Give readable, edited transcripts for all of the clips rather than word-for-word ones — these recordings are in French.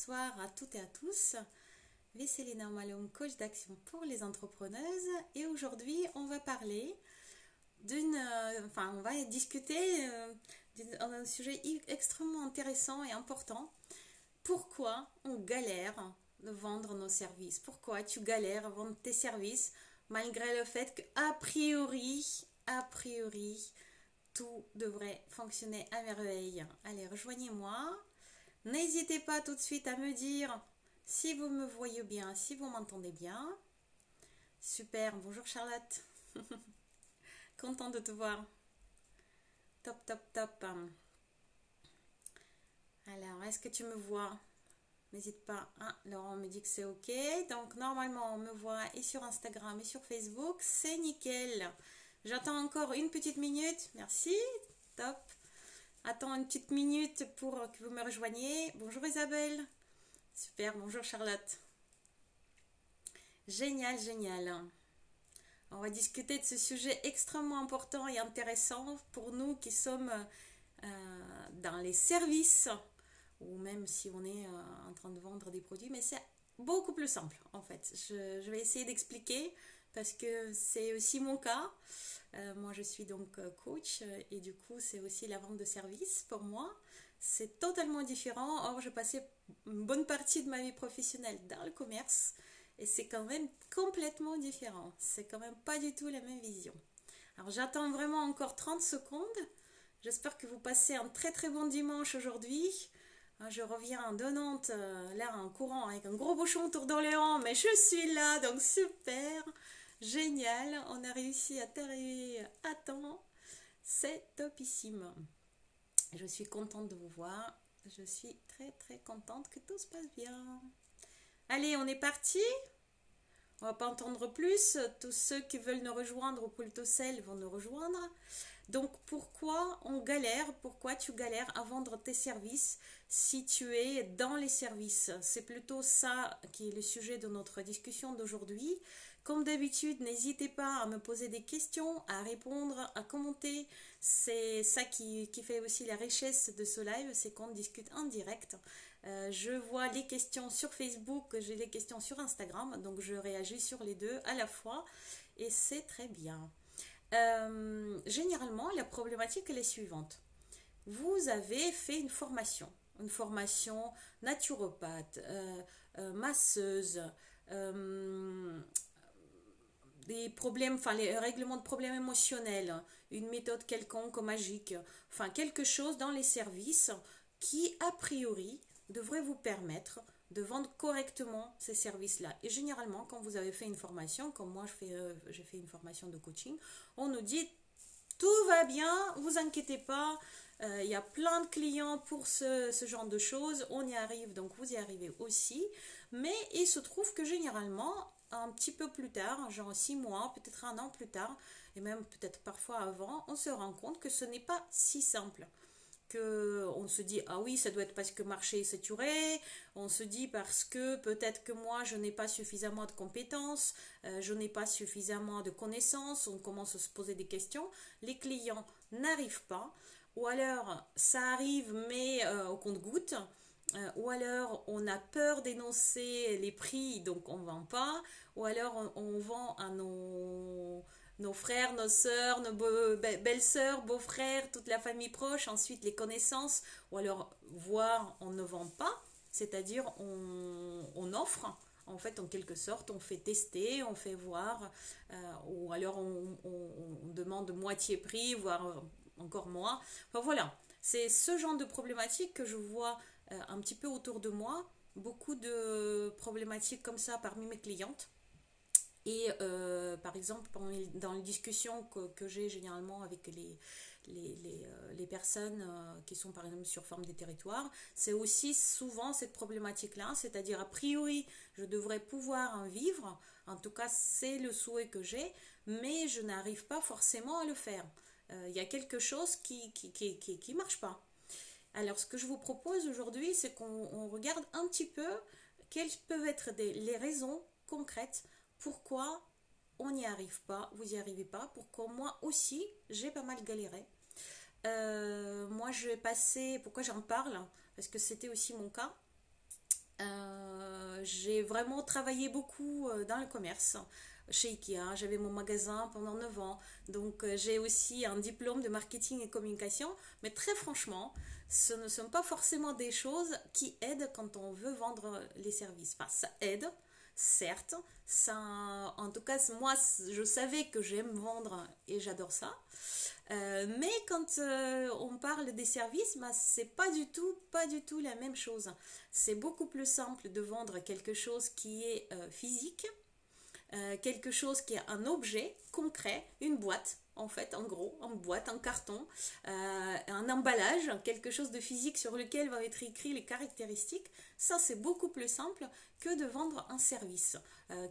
bonsoir à toutes et à tous. Vesselina Malum, coach d'action pour les entrepreneuses. Et aujourd'hui, on va parler on va discuter d'un sujet extrêmement intéressant et important. Pourquoi on galère de vendre nos services? Pourquoi tu galères à vendre tes services malgré le fait qu'a priori, tout devrait fonctionner à merveille? Allez, rejoignez-moi. N'hésitez pas tout de suite à me dire si vous me voyez bien, si vous m'entendez bien. Super, bonjour Charlotte. Content de te voir. Top, top, top. Alors, est-ce que tu me vois? N'hésite pas. Ah, Laurent me dit que c'est OK. Donc, normalement, on me voit et sur Instagram et sur Facebook. C'est nickel. J'attends encore une petite minute. Merci. Top. Attends une petite minute pour que vous me rejoigniez. Bonjour Isabelle. Super, bonjour Charlotte. Génial, génial. On va discuter de ce sujet extrêmement important et intéressant pour nous qui sommes dans les services ou même si on est en train de vendre des produits, mais c'est beaucoup plus simple en fait. Je vais essayer d'expliquer parce que c'est aussi mon cas. Moi je suis donc coach et du coup c'est aussi la vente de services pour moi. C'est totalement différent. Or je passais une bonne partie de ma vie professionnelle dans le commerce et c'est quand même complètement différent. C'est quand même pas du tout la même vision. Alors j'attends vraiment encore 30 secondes. J'espère que vous passez un très très bon dimanche aujourd'hui. Je reviens de Nantes, là en courant avec un gros bouchon autour d'Orléans, mais je suis là, donc super, génial, on a réussi à t'arriver à temps, c'est topissime. Je suis contente de vous voir, je suis très très contente que tout se passe bien. Allez, on est parti. On va pas entendre plus, tous ceux qui veulent nous rejoindre au Pultocel vont nous rejoindre. Donc pourquoi on galère, pourquoi tu galères à vendre tes services si tu es dans les services? C'est plutôt ça qui est le sujet de notre discussion d'aujourd'hui. Comme d'habitude, n'hésitez pas à me poser des questions, à répondre, à commenter. C'est ça qui fait aussi la richesse de ce live, c'est qu'on discute en direct. Je vois les questions sur Facebook, j'ai les questions sur Instagram, donc je réagis sur les deux à la fois et c'est très bien. Généralement, la problématique est la suivante. Vous avez fait une formation naturopathe, masseuse, des problèmes, enfin les règlements de problèmes émotionnels, une méthode quelconque magique, enfin quelque chose dans les services qui a priori devrait vous permettre de vendre correctement ces services-là. Et généralement, quand vous avez fait une formation, comme moi j'ai fait une formation de coaching, on nous dit tout va bien, vous inquiétez pas, il y a plein de clients pour ce genre de choses, on y arrive, donc vous y arrivez aussi. Mais il se trouve que généralement, un petit peu plus tard, genre 6 mois, peut-être un an plus tard, et même peut-être parfois avant, on se rend compte que ce n'est pas si simple. On se dit ah oui ça doit être parce que le marché est saturé, on se dit parce que peut-être que moi je n'ai pas suffisamment de compétences, je n'ai pas suffisamment de connaissances, on commence à se poser des questions, les clients n'arrivent pas, ou alors ça arrive mais au compte-gouttes, ou alors on a peur d'énoncer les prix donc on ne vend pas, ou alors on vend à nos frères, nos sœurs, nos belles-sœurs, beaux-frères, toute la famille proche, ensuite les connaissances, ou alors voire on ne vend pas, c'est-à-dire on offre, en fait en quelque sorte, on fait tester, on fait voir, ou alors on demande moitié prix, voire encore moins. Enfin voilà, c'est ce genre de problématique que je vois un petit peu autour de moi, beaucoup de problématiques comme ça parmi mes clientes. Et par exemple, dans les discussions que j'ai généralement avec les personnes qui sont par exemple sur Forme des Territoires, c'est aussi souvent cette problématique-là, c'est-à-dire a priori, je devrais pouvoir en vivre, en tout cas c'est le souhait que j'ai, mais je n'arrive pas forcément à le faire. Il y a quelque chose qui marche pas. Alors ce que je vous propose aujourd'hui, c'est qu'on regarde un petit peu quelles peuvent être les raisons concrètes pourquoi on n'y arrive pas, vous n'y arrivez pas, pourquoi moi aussi j'ai pas mal galéré. Moi je vais passer, pourquoi j'en parle? Parce que c'était aussi mon cas. J'ai vraiment travaillé beaucoup dans le commerce. Chez Ikea, j'avais mon magasin pendant 9 ans. Donc, j'ai aussi un diplôme de marketing et communication. Mais très franchement, ce ne sont pas forcément des choses qui aident quand on veut vendre les services. Enfin, ça aide, certes. Ça, en tout cas, moi, je savais que j'aime vendre et j'adore ça. Mais quand on parle des services, bah, c'est pas du tout la même chose. C'est beaucoup plus simple de vendre quelque chose qui est physique, quelque chose qui est un objet concret, une boîte, en fait, en gros, en boîte, en carton, un emballage, quelque chose de physique sur lequel vont être écrits les caractéristiques. Ça, c'est beaucoup plus simple que de vendre un service.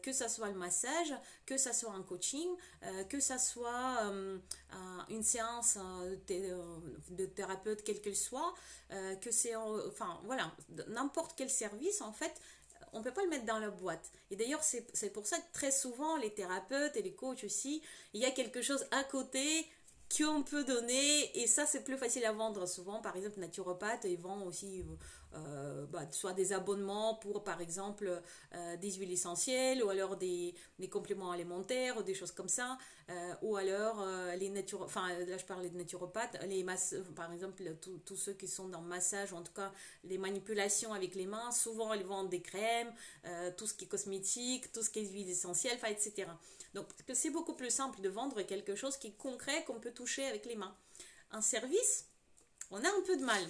Que ça soit le massage, que ça soit un coaching, que ça soit une séance de thérapeute, quelle qu'elle soit, que c'est, enfin voilà, n'importe quel service, en fait, on ne peut pas le mettre dans la boîte. Et d'ailleurs, c'est pour ça que très souvent, les thérapeutes et les coachs aussi, il y a quelque chose à côté qu'on peut donner, et ça, c'est plus facile à vendre. Souvent, par exemple, naturopathe, ils vendent aussi soit des abonnements pour, par exemple, des huiles essentielles, ou alors des compléments alimentaires, ou des choses comme ça, ou alors enfin, là, je parlais de naturopathes, par exemple, tous ceux qui sont dans le massage, ou en tout cas, les manipulations avec les mains, souvent, ils vendent des crèmes, tout ce qui est cosmétique, tout ce qui est huiles essentielles, enfin, etc. Donc, c'est beaucoup plus simple de vendre quelque chose qui est concret, qu'on peut toucher avec les mains. Un service, on a un peu de mal.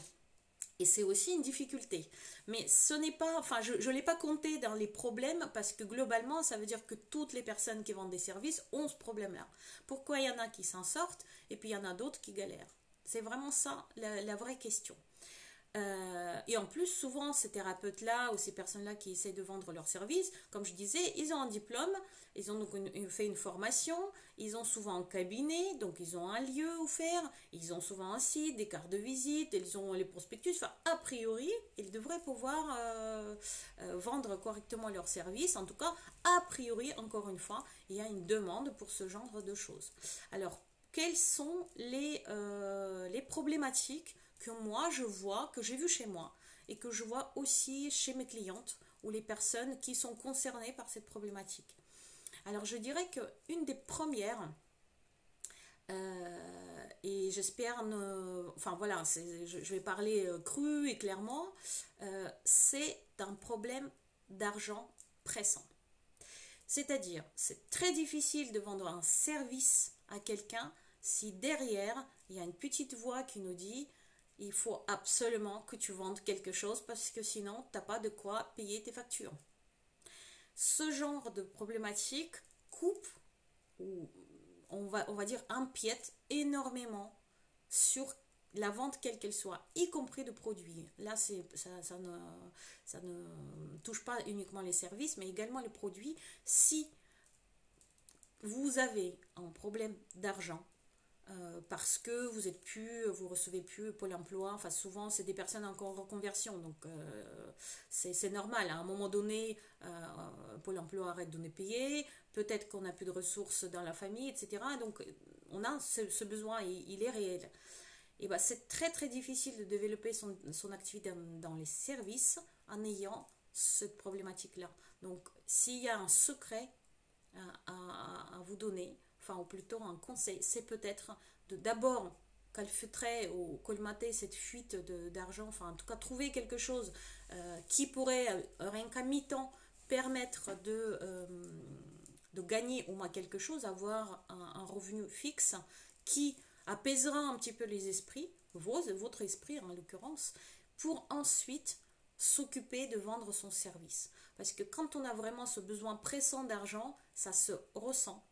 Et c'est aussi une difficulté. Mais ce n'est pas, enfin, je ne l'ai pas compté dans les problèmes parce que globalement, ça veut dire que toutes les personnes qui vendent des services ont ce problème-là. Pourquoi il y en a qui s'en sortent et puis il y en a d'autres qui galèrent? C'est vraiment ça la vraie question. Et en plus, souvent, ces thérapeutes-là ou ces personnes-là qui essaient de vendre leurs services, comme je disais, ils ont un diplôme, ils ont donc fait une formation, ils ont souvent un cabinet, donc ils ont un lieu où faire, ils ont souvent un site, des cartes de visite, ils ont les prospectus. Enfin, a priori, ils devraient pouvoir vendre correctement leurs services. En tout cas, a priori, encore une fois, il y a une demande pour ce genre de choses. Alors, quelles sont les problématiques que moi je vois, que j'ai vu chez moi et que je vois aussi chez mes clientes ou les personnes qui sont concernées par cette problématique. Alors je dirais qu'une des premières, et j'espère enfin voilà, je vais parler cru et clairement, c'est un problème d'argent pressant. C'est-à-dire, c'est très difficile de vendre un service à quelqu'un si derrière, il y a une petite voix qui nous dit il faut absolument que tu vendes quelque chose parce que sinon, tu n'as pas de quoi payer tes factures. Ce genre de problématique coupe, ou on va dire empiète énormément sur la vente quelle qu'elle soit, y compris de produits. Là, ça ne touche pas uniquement les services, mais également les produits. Si vous avez un problème d'argent, parce que vous recevez plus Pôle emploi, enfin souvent c'est des personnes encore en reconversion, donc c'est normal, à un moment donné, Pôle emploi arrête de nous payer, peut-être qu'on n'a plus de ressources dans la famille, etc. Donc on a ce besoin, il est réel. Et ben, c'est très très difficile de développer son activité dans les services en ayant cette problématique-là. Donc s'il y a un secret à vous donner, enfin ou plutôt un conseil, c'est peut-être de d'abord calfeutrer ou colmater cette fuite d'argent, enfin en tout cas trouver quelque chose qui pourrait, rien qu'à mi-temps, permettre de gagner au moins quelque chose, avoir un revenu fixe qui apaisera un petit peu les esprits, votre esprit en l'occurrence, pour ensuite s'occuper de vendre son service. Parce que quand on a vraiment ce besoin pressant d'argent, ça se ressent.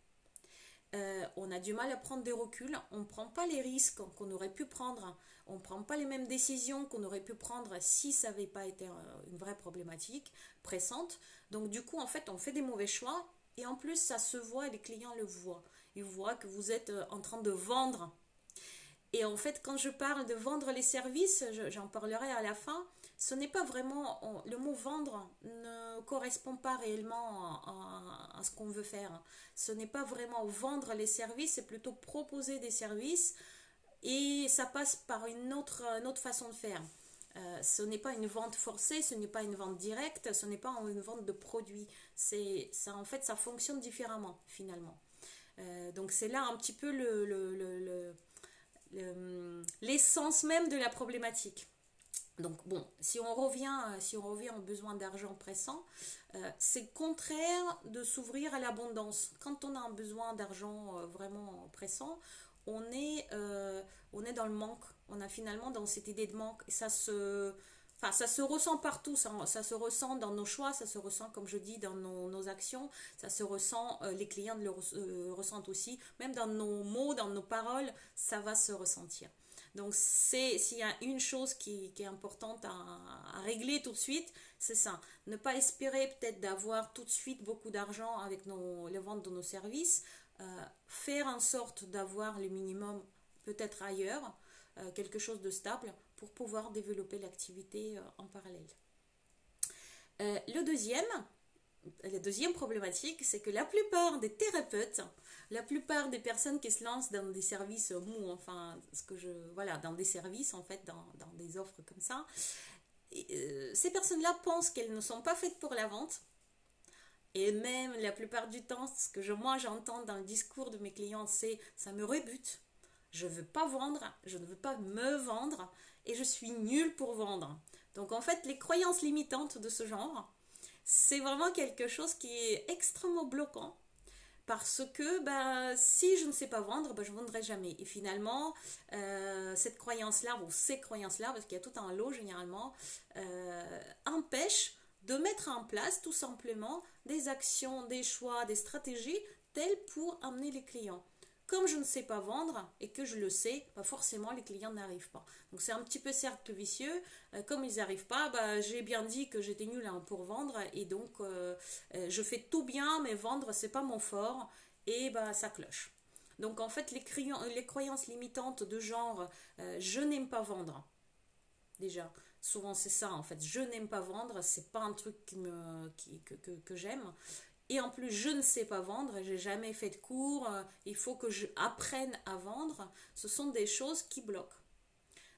On a du mal à prendre des reculs, on ne prend pas les risques qu'on aurait pu prendre, on ne prend pas les mêmes décisions qu'on aurait pu prendre si ça n'avait pas été une vraie problématique pressante. Donc du coup, en fait, on fait des mauvais choix et en plus, ça se voit et les clients le voient. Ils voient que vous êtes en train de vendre. Et en fait, quand je parle de vendre les services, j'en parlerai à la fin, ce n'est pas vraiment, le mot vendre ne correspond pas réellement à ce qu'on veut faire. Ce n'est pas vraiment vendre les services, c'est plutôt proposer des services et ça passe par une autre façon de faire. Ce n'est pas une vente forcée, ce n'est pas une vente directe, ce n'est pas une vente de produits. Ça, en fait, ça fonctionne différemment finalement. Donc c'est là un petit peu l'essence même de la problématique. Donc bon, si on revient aux besoins d'argent pressant, c'est contraire de s'ouvrir à l'abondance. Quand on a un besoin d'argent vraiment pressant, on est, euh, on est dans le manque. On a finalement dans cette idée de manque. Et enfin, ça se ressent partout. Ça se ressent dans nos choix, ça se ressent, comme je dis, dans nos actions. Ça se ressent, les clients ressentent aussi. Même dans nos mots, dans nos paroles, ça va se ressentir. Donc, s'il y a une chose qui est importante à régler tout de suite, c'est ça. Ne pas espérer peut-être d'avoir tout de suite beaucoup d'argent avec les ventes de nos services. Faire en sorte d'avoir le minimum peut-être ailleurs, quelque chose de stable pour pouvoir développer l'activité en parallèle. La deuxième problématique, c'est que la plupart des thérapeutes, la plupart des personnes qui se lancent dans des services mous, enfin, voilà, dans des services, en fait, dans des offres comme ça, ces personnes-là pensent qu'elles ne sont pas faites pour la vente. Et même la plupart du temps, ce que moi j'entends dans le discours de mes clients, c'est ça me rebute. Je ne veux pas vendre, je ne veux pas me vendre et je suis nulle pour vendre. Donc en fait, les croyances limitantes de ce genre, c'est vraiment quelque chose qui est extrêmement bloquant parce que si je ne sais pas vendre, je ne vendrai jamais. Et finalement, cette croyance-là, ou ces croyances-là, parce qu'il y a tout un lot généralement, empêchent de mettre en place tout simplement des actions, des choix, des stratégies telles pour amener les clients. Comme je ne sais pas vendre et que je le sais, forcément les clients n'arrivent pas. Donc c'est un petit peu cercle vicieux. Comme ils n'arrivent pas, j'ai bien dit que j'étais nulle pour vendre et donc je fais tout bien, mais vendre c'est pas mon fort et ça cloche. Donc en fait les croyances limitantes de genre je n'aime pas vendre. Déjà, souvent c'est ça en fait. Je n'aime pas vendre, c'est pas un truc que j'aime. Et en plus, je ne sais pas vendre, j'ai jamais fait de cours, il faut que je apprenne à vendre. Ce sont des choses qui bloquent.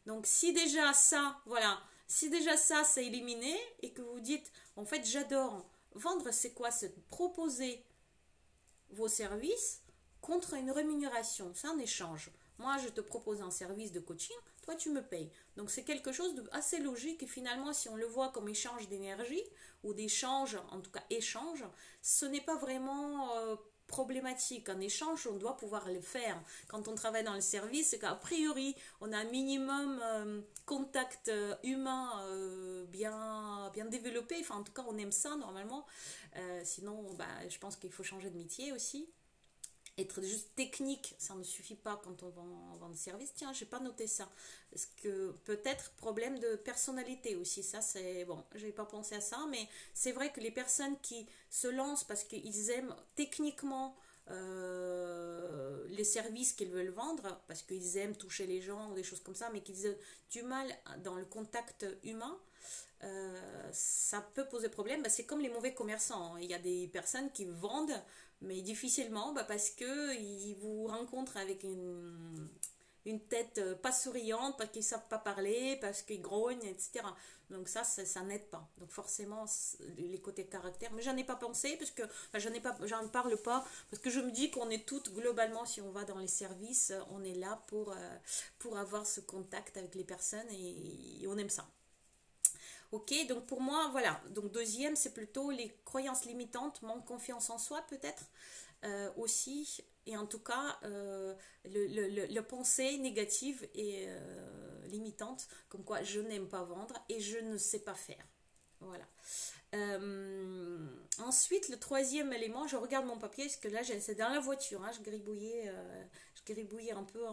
Donc si déjà ça, voilà, si déjà ça c'est éliminé et que vous dites, en fait j'adore, vendre c'est quoi? C'est proposer vos services contre une rémunération, c'est un échange. Moi je te propose un service de coaching, toi tu me payes. Donc c'est quelque chose d'assez logique et finalement si on le voit comme échange d'énergie ou d'échange, en tout cas échange, ce n'est pas vraiment problématique. Un échange, on doit pouvoir le faire. Quand on travaille dans le service, c'est qu'a priori, on a un minimum contact humain bien développé. Enfin, en tout cas, on aime ça normalement. Sinon, je pense qu'il faut changer de métier aussi. Être juste technique, ça ne suffit pas quand on vend des services. Tiens, j'ai pas noté ça. Parce que peut-être problème de personnalité aussi. Ça, c'est bon, j'ai pas pensé à ça, mais c'est vrai que les personnes qui se lancent parce qu'ils aiment techniquement les services qu'ils veulent vendre, parce qu'ils aiment toucher les gens ou des choses comme ça, mais qu'ils ont du mal dans le contact humain, ça peut poser problème. C'est comme les mauvais commerçants. Il y a des personnes qui vendent mais difficilement parce que ils vous rencontrent avec une tête pas souriante, parce qu'ils ne savent pas parler, parce qu'ils grognent, etc. Donc ça n'aide pas. Donc forcément, les côtés caractère. Mais j'en ai pas pensé, parce que j'en parle pas, parce que je me dis qu'on est toutes, globalement, si on va dans les services, on est là pour avoir ce contact avec les personnes et on aime ça. Ok, donc pour moi, voilà. Donc deuxième, c'est plutôt les croyances limitantes, manque confiance en soi peut-être aussi, et en tout cas, le pensée négative et limitante, comme quoi je n'aime pas vendre et je ne sais pas faire. Voilà. Ensuite, le troisième élément, je regarde mon papier, parce que là, c'est dans la voiture, je gribouillais un peu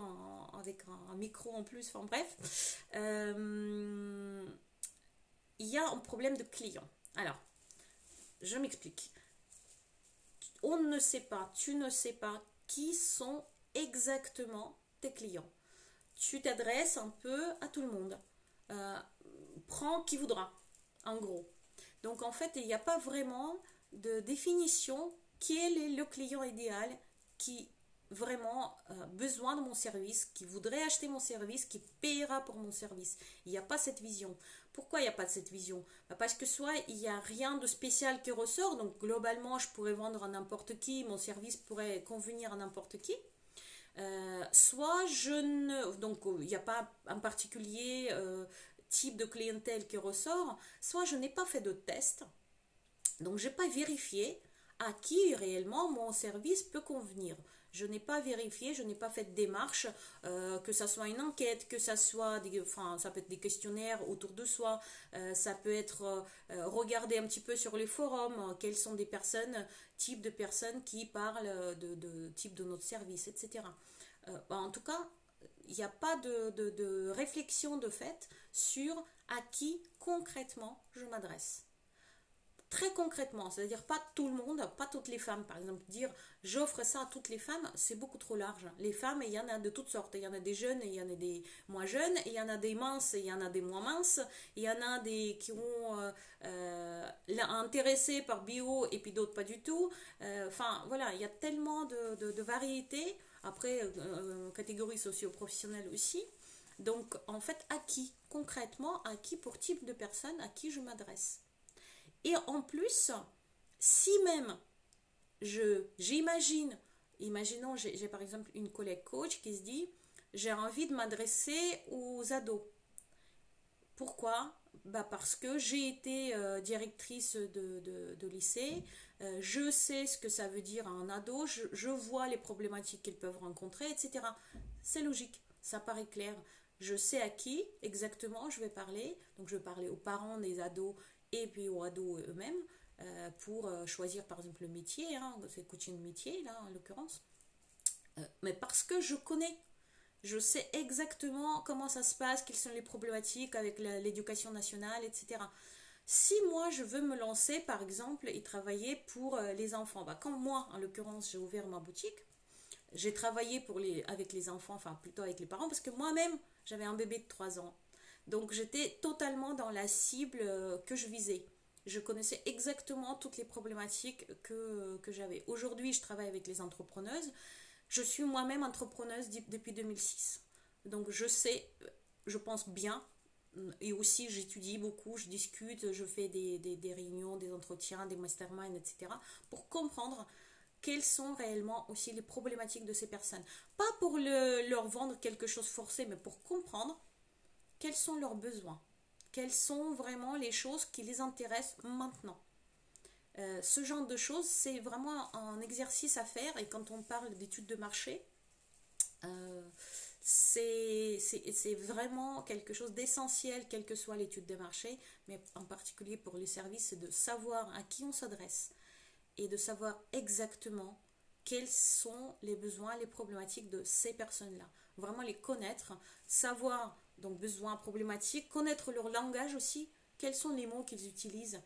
avec un micro en plus, enfin bref. Il y a un problème de client. Alors, je m'explique. On ne sait pas, tu ne sais pas qui sont exactement tes clients. Tu t'adresses un peu à tout le monde. Prends qui voudra, en gros. Donc en fait, il n'y a pas vraiment de définition quel est le client idéal qui vraiment besoin de mon service, qui voudrait acheter mon service, qui paiera pour mon service. Il n'y a pas cette vision. Pourquoi il n'y a pas de cette vision? Parce que soit il n'y a rien de spécial qui ressort, donc globalement je pourrais vendre à n'importe qui, mon service pourrait convenir à n'importe qui. Soit je ne... Donc il n'y a pas un particulier type de clientèle qui ressort, soit je n'ai pas fait de test, donc je n'ai pas vérifié à qui réellement mon service peut convenir. Je n'ai pas vérifié, je n'ai pas fait de démarche, que ça soit une enquête, que ça soit, enfin, ça peut être des questionnaires autour de soi, ça peut être regarder un petit peu sur les forums, quelles sont des personnes, types de personnes qui parlent de type de notre service, etc. En tout cas, il n'y a pas de réflexion de fait sur à qui concrètement je m'adresse. Très concrètement, c'est-à-dire pas tout le monde, pas toutes les femmes. Par exemple, dire j'offre ça à toutes les femmes, c'est beaucoup trop large. Les femmes, il y en a de toutes sortes. Il y en a des jeunes, il y en a des moins jeunes, il y en a des minces, il y en a des moins minces, il y en a des qui ont intéressés par bio et puis d'autres pas du tout. Enfin, voilà, il y a tellement de variétés. Après, catégories socio-professionnelles aussi. Donc, en fait, à qui concrètement, à qui pour type de personne, à qui je m'adresse. Et en plus, si même j'imagine, imaginons, j'ai par exemple une collègue coach qui se dit, j'ai envie de m'adresser aux ados. Pourquoi? Parce que j'ai été directrice de lycée, je sais ce que ça veut dire un ado, je vois les problématiques qu'ils peuvent rencontrer, etc. C'est logique, ça paraît clair. Je sais à qui exactement je vais parler, donc je vais parler aux parents des ados et puis aux ados eux-mêmes pour choisir par exemple le métier, hein, c'est coaching métier là en l'occurrence, mais parce que je sais exactement comment ça se passe, quelles sont les problématiques avec l'éducation nationale, etc. Si moi je veux me lancer par exemple et travailler pour les enfants, quand moi en l'occurrence j'ai ouvert ma boutique, j'ai travaillé avec les enfants, enfin plutôt avec les parents, parce que moi-même j'avais un bébé de 3 ans. Donc j'étais totalement dans la cible que je visais. Je connaissais exactement toutes les problématiques que j'avais. Aujourd'hui, je travaille avec les entrepreneuses. Je suis moi-même entrepreneuse depuis 2006. Donc je sais, je pense bien. Et aussi, j'étudie beaucoup, je discute, je fais des réunions, des entretiens, des masterminds, etc. pour comprendre quelles sont réellement aussi les problématiques de ces personnes. Pas pour leur vendre quelque chose forcé, mais pour comprendre quels sont leurs besoins, quelles sont vraiment les choses qui les intéressent maintenant. Ce genre de choses, c'est vraiment un exercice à faire, et quand on parle d'études de marché, c'est vraiment quelque chose d'essentiel, quelle que soit l'étude de marché, mais en particulier pour les services, c'est de savoir à qui on s'adresse et de savoir exactement quels sont les besoins, les problématiques de ces personnes-là. Vraiment les connaître, savoir donc besoins, problématiques, connaître leur langage aussi, quels sont les mots qu'ils utilisent.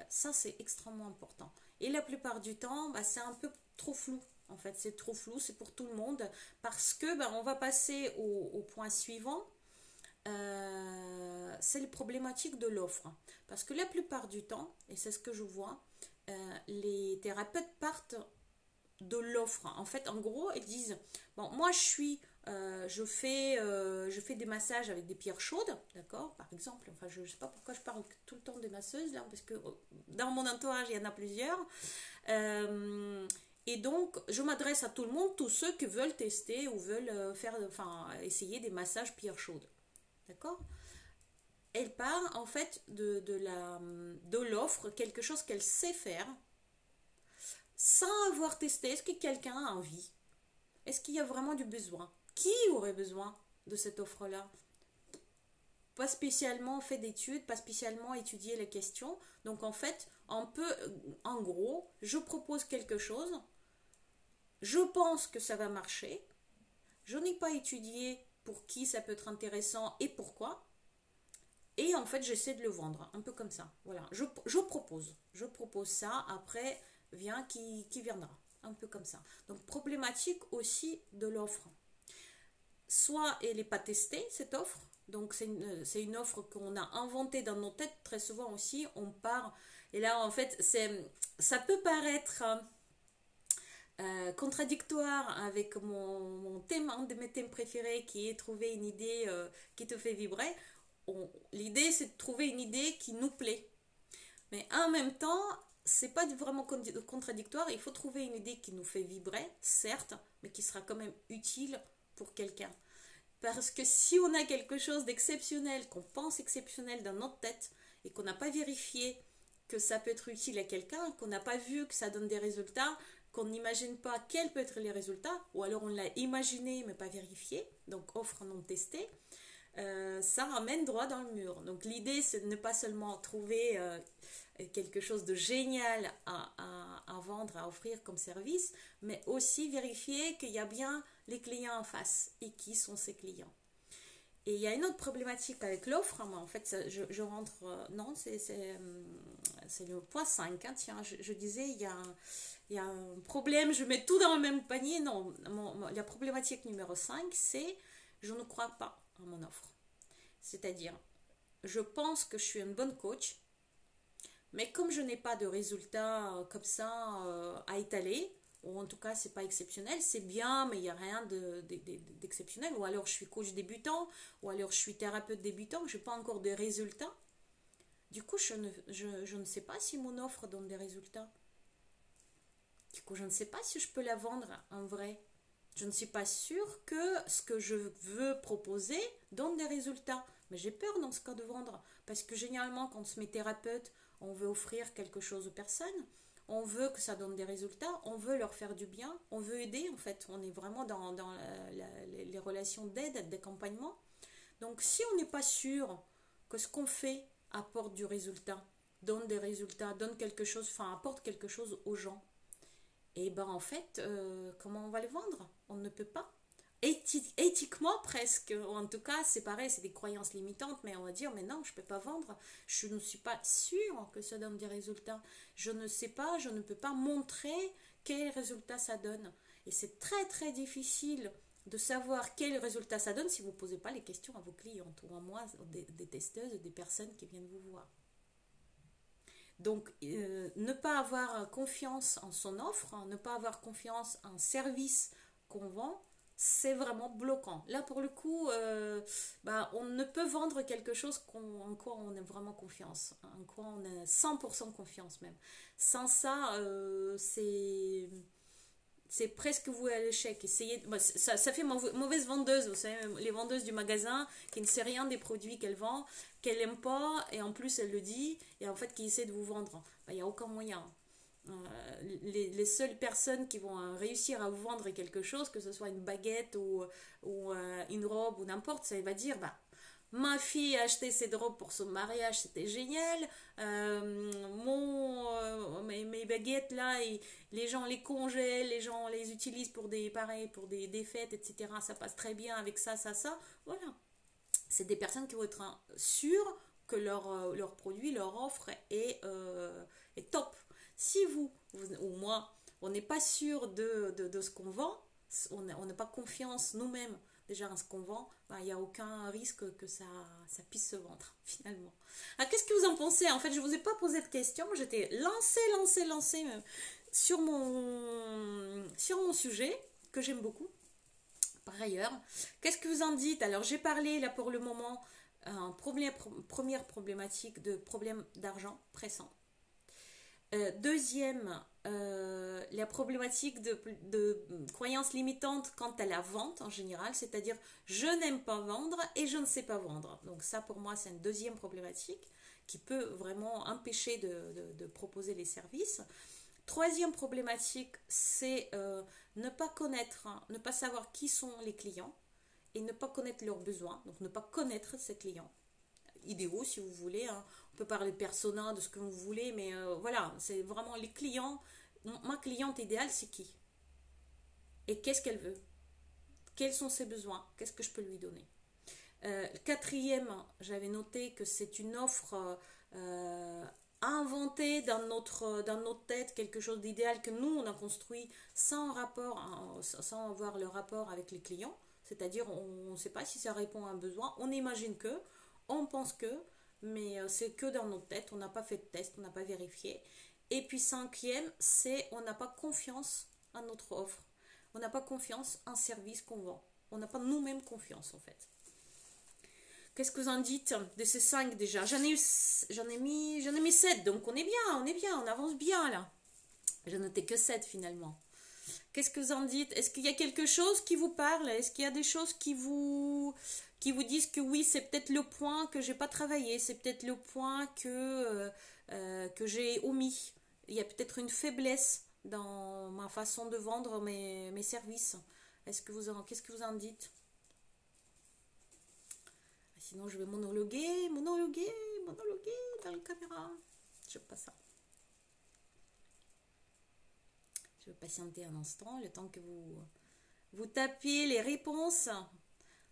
Ça, c'est extrêmement important. Et la plupart du temps, c'est un peu trop flou. En fait, c'est trop flou, c'est pour tout le monde. Parce que on va passer au point suivant. C'est les problématiques de l'offre. Parce que la plupart du temps, et c'est ce que je vois, les thérapeutes partent de l'offre. En fait, en gros, ils disent, bon, moi je fais des massages avec des pierres chaudes, d'accord, par exemple. Enfin, je ne sais pas pourquoi je parle tout le temps des masseuses, là, parce que dans mon entourage, il y en a plusieurs. Et donc, je m'adresse à tout le monde, tous ceux qui veulent tester ou veulent essayer des massages pierres chaudes. D'accord? Elle part en fait de l'offre, quelque chose qu'elle sait faire, sans avoir testé. Est-ce que quelqu'un a envie? Est-ce qu'il y a vraiment du besoin? Qui aurait besoin de cette offre-là? Pas spécialement fait d'études, pas spécialement étudié les questions. Donc en fait, en gros, je propose quelque chose, je pense que ça va marcher, je n'ai pas étudié pour qui ça peut être intéressant et pourquoi, et en fait j'essaie de le vendre, un peu comme ça. Voilà, je propose ça, après vient qui viendra, un peu comme ça. Donc problématique aussi de l'offre. Soit elle n'est pas testée, cette offre, donc c'est une offre qu'on a inventée dans nos têtes. Très souvent aussi on part, et là en fait ça peut paraître contradictoire avec mon thème, un de mes thèmes préférés qui est trouver une idée qui te fait vibrer. L'idée c'est de trouver une idée qui nous plaît. Mais en même temps, c'est pas vraiment contradictoire. Il faut trouver une idée qui nous fait vibrer, certes, mais qui sera quand même utile pour quelqu'un. Parce que si on a quelque chose d'exceptionnel, qu'on pense exceptionnel dans notre tête, et qu'on n'a pas vérifié que ça peut être utile à quelqu'un, qu'on n'a pas vu que ça donne des résultats, qu'on n'imagine pas quels peuvent être les résultats, ou alors on l'a imaginé mais pas vérifié, donc offre non testée, ça ramène droit dans le mur. Donc l'idée c'est de ne pas seulement trouver quelque chose de génial à vendre, à offrir comme service, mais aussi vérifier qu'il y a bien les clients en face et qui sont ces clients. Et il y a une autre problématique avec l'offre, hein, en fait je rentre, non c'est le point 5, hein, tiens, je disais il y a un problème, je mets tout dans le même panier, non, la problématique numéro 5 c'est je ne crois pas à mon offre. C'est-à-dire, je pense que je suis une bonne coach, mais comme je n'ai pas de résultats comme ça à étaler, ou en tout cas c'est pas exceptionnel, c'est bien, mais il n'y a rien d'exceptionnel, ou alors je suis coach débutant, ou alors je suis thérapeute débutant, je n'ai pas encore de résultats. Du coup, je ne sais pas si mon offre donne des résultats. Du coup, je ne sais pas si je peux la vendre en vrai. Je ne suis pas sûre que ce que je veux proposer donne des résultats. Mais j'ai peur dans ce cas de vendre. Parce que généralement, quand on se met thérapeute, on veut offrir quelque chose aux personnes. On veut que ça donne des résultats. On veut leur faire du bien. On veut aider, en fait. On est vraiment dans les relations d'aide, d'accompagnement. Donc, si on n'est pas sûr que ce qu'on fait apporte du résultat, donne des résultats, donne quelque chose, enfin, apporte quelque chose aux gens, et ben en fait, comment on va le vendre? On ne peut pas. Éthiquement presque, ou en tout cas c'est pareil, c'est des croyances limitantes, mais on va dire mais non, je ne peux pas vendre, je ne suis pas sûre que ça donne des résultats, je ne sais pas, je ne peux pas montrer quels résultats ça donne. Et c'est très très difficile de savoir quels résultats ça donne si vous ne posez pas les questions à vos clientes ou à moi, des testeuses, des personnes qui viennent vous voir. Donc, ne pas avoir confiance en son offre, ne pas avoir confiance en service qu'on vend, c'est vraiment bloquant. Là, pour le coup, on ne peut vendre quelque chose en quoi on a vraiment confiance, en quoi on a 100% confiance même. Sans ça, c'est presque voué à l'échec. Ça fait mauvaise vendeuse, vous savez, les vendeuses du magasin qui ne sait rien des produits qu'elle vend, qu'elle n'aime pas, et en plus elle le dit, et en fait qui essaie de vous vendre. Il n'y a aucun moyen. Les seules personnes qui vont réussir à vous vendre quelque chose, que ce soit une baguette ou une robe ou n'importe, ça va dire, ma fille a acheté cette robe pour son mariage, c'était génial. Mes baguettes là, les gens les congèlent, les gens les utilisent pour pour des fêtes, etc. Ça passe très bien avec ça, ça, ça. Voilà. C'est des personnes qui vont être sûres que leur produit, leur offre est top. Si vous ou moi, on n'est pas sûr de ce qu'on vend, on n'a pas confiance nous-mêmes déjà en ce qu'on vend, il n'y a aucun risque que ça puisse se vendre finalement. Alors qu'est-ce que vous en pensez? En fait, je ne vous ai pas posé de questions, j'étais lancée sur mon sujet que j'aime beaucoup. Par ailleurs, qu'est-ce que vous en dites? Alors j'ai parlé là pour le moment, première problématique de problème d'argent pressant. Deuxième, la problématique de croyances limitantes quant à la vente en général, c'est-à-dire je n'aime pas vendre et je ne sais pas vendre. Donc ça pour moi c'est une deuxième problématique qui peut vraiment empêcher de proposer les services. Troisième problématique, c'est ne pas connaître, ne pas savoir qui sont les clients et ne pas connaître leurs besoins, donc ne pas connaître ses clients idéaux si vous voulez, hein. On peut parler de persona, de ce que vous voulez, mais voilà, c'est vraiment les clients. Ma cliente idéale, c'est qui? Et qu'est-ce qu'elle veut? Quels sont ses besoins? Qu'est-ce que je peux lui donner? Quatrième, j'avais noté que c'est une offre inventée dans notre tête, quelque chose d'idéal que nous, on a construit sans avoir le rapport avec les clients. C'est-à-dire, on ne sait pas si ça répond à un besoin. On imagine que, on pense que, mais c'est que dans notre tête. On n'a pas fait de test, on n'a pas vérifié. Et puis cinquième, c'est on n'a pas confiance à notre offre. On n'a pas confiance en service qu'on vend. On n'a pas nous-mêmes confiance en fait. Qu'est-ce que vous en dites de ces 5 déjà? J'en ai mis 7, donc on est bien, on avance bien là. Je notais que 7 finalement. Qu'est-ce que vous en dites? Est-ce qu'il y a quelque chose qui vous parle? Est-ce qu'il y a des choses qui vous disent que oui, c'est peut-être le point que j'ai pas travaillé, c'est peut-être le point que j'ai omis. Il y a peut-être une faiblesse dans ma façon de vendre mes services. Qu'est-ce que vous en dites? Sinon, je vais monologuer dans la caméra. Je pas ça. Je vais patienter un instant, le temps que vous tapiez les réponses.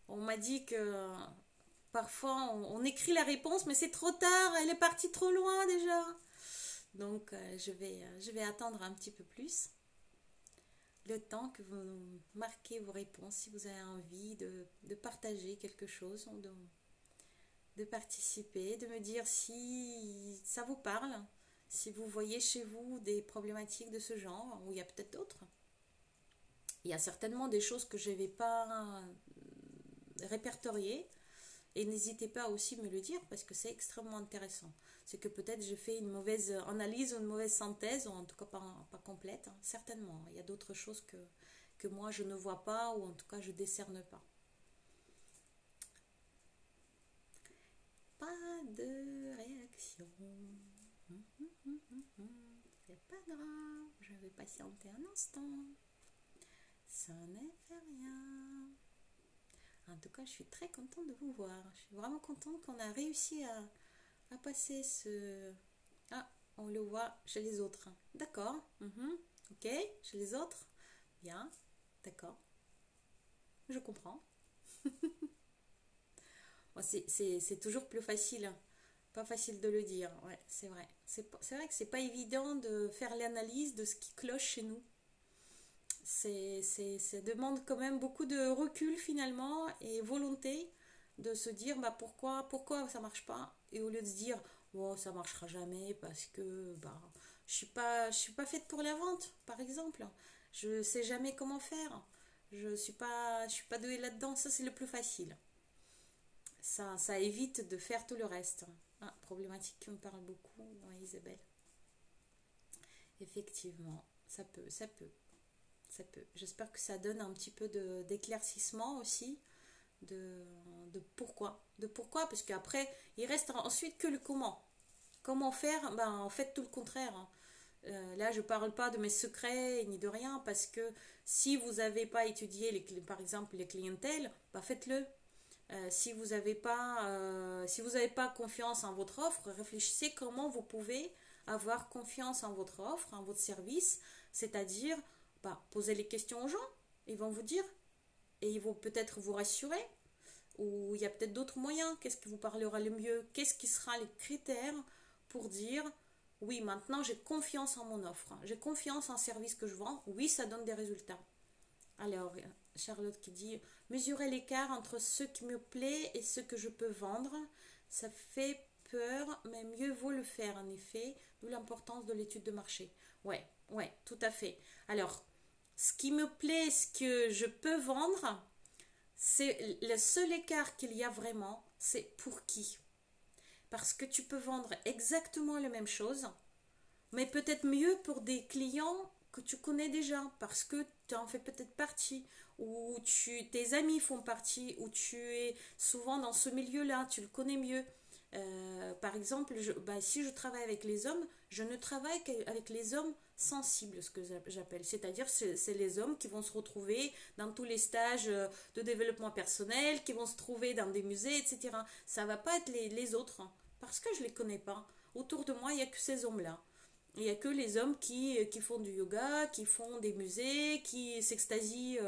On m'a dit que parfois on écrit la réponse, mais c'est trop tard, elle est partie trop loin déjà. Donc je vais attendre un petit peu plus. Le temps que vous marquez vos réponses, si vous avez envie de partager quelque chose, de participer, de me dire si ça vous parle, si vous voyez chez vous des problématiques de ce genre, ou il y a peut-être d'autres. Il y a certainement des choses que je ne vais pas répertorier, et n'hésitez pas aussi à me le dire parce que c'est extrêmement intéressant. C'est que peut-être j'ai fait une mauvaise analyse ou une mauvaise synthèse, ou en tout cas pas complète, hein. Certainement, il y a d'autres choses que moi je ne vois pas, ou en tout cas je ne décerne pas. Pas de réaction. C'est pas grave, je vais patienter un instant. Ça n'est fait rien. En tout cas, je suis très contente de vous voir. Je suis vraiment contente qu'on a réussi à passer ce... Ah, on le voit chez les autres. D'accord. Ok, chez les autres. Bien, d'accord. Je comprends. Bon, c'est toujours plus facile. Pas facile de le dire. Ouais, c'est vrai. C'est vrai que c'est pas évident de faire l'analyse de ce qui cloche chez nous. Ça demande quand même beaucoup de recul finalement et volonté de se dire bah pourquoi ça marche pas, et au lieu de se dire oh, ça marchera jamais parce que bah je suis pas faite pour la vente par exemple, je sais jamais comment faire, je suis pas douée là-dedans. Ça c'est le plus facile, ça évite de faire tout le reste. Ah, problématique qui me parle beaucoup, ouais, Isabelle. Effectivement, ça peut. Ça peut. J'espère que ça donne un petit peu d'éclaircissement aussi de pourquoi. De pourquoi, parce qu'après, il reste ensuite que le comment. Comment faire? Ben, en fait, tout le contraire, hein. Là, je ne parle pas de mes secrets ni de rien, parce que si vous n'avez pas étudié, par exemple, les clientèles, ben, faites-le. Si vous n'avez pas confiance en votre offre, réfléchissez comment vous pouvez avoir confiance en votre offre, en votre service, c'est-à-dire bah, posez les questions aux gens, ils vont vous dire, et ils vont peut-être vous rassurer, ou il y a peut-être d'autres moyens. Qu'est-ce qui vous parlera le mieux? Qu'est-ce qui sera les critères pour dire oui, maintenant j'ai confiance en mon offre, j'ai confiance en service que je vends, oui, ça donne des résultats. Alors, Charlotte qui dit mesurer l'écart entre ce qui me plaît et ce que je peux vendre, ça fait peur, mais mieux vaut le faire en effet, d'où l'importance de l'étude de marché. Ouais, tout à fait. Alors, ce qui me plaît, ce que je peux vendre, c'est le seul écart qu'il y a vraiment, c'est pour qui. Parce que tu peux vendre exactement la même chose, mais peut-être mieux pour des clients que tu connais déjà, parce que tu en fais peut-être partie, ou tes amis font partie, ou tu es souvent dans ce milieu-là, tu le connais mieux. Par exemple, si je travaille avec les hommes, je ne travaille qu'avec les hommes sensibles, ce que j'appelle. C'est-à-dire, c'est les hommes qui vont se retrouver dans tous les stages de développement personnel, qui vont se trouver dans des musées, etc. Ça ne va pas être les autres, hein, parce que je ne les connais pas. Autour de moi, il n'y a que ces hommes-là. Il n'y a que les hommes qui font du yoga, qui font des musées, qui s'extasient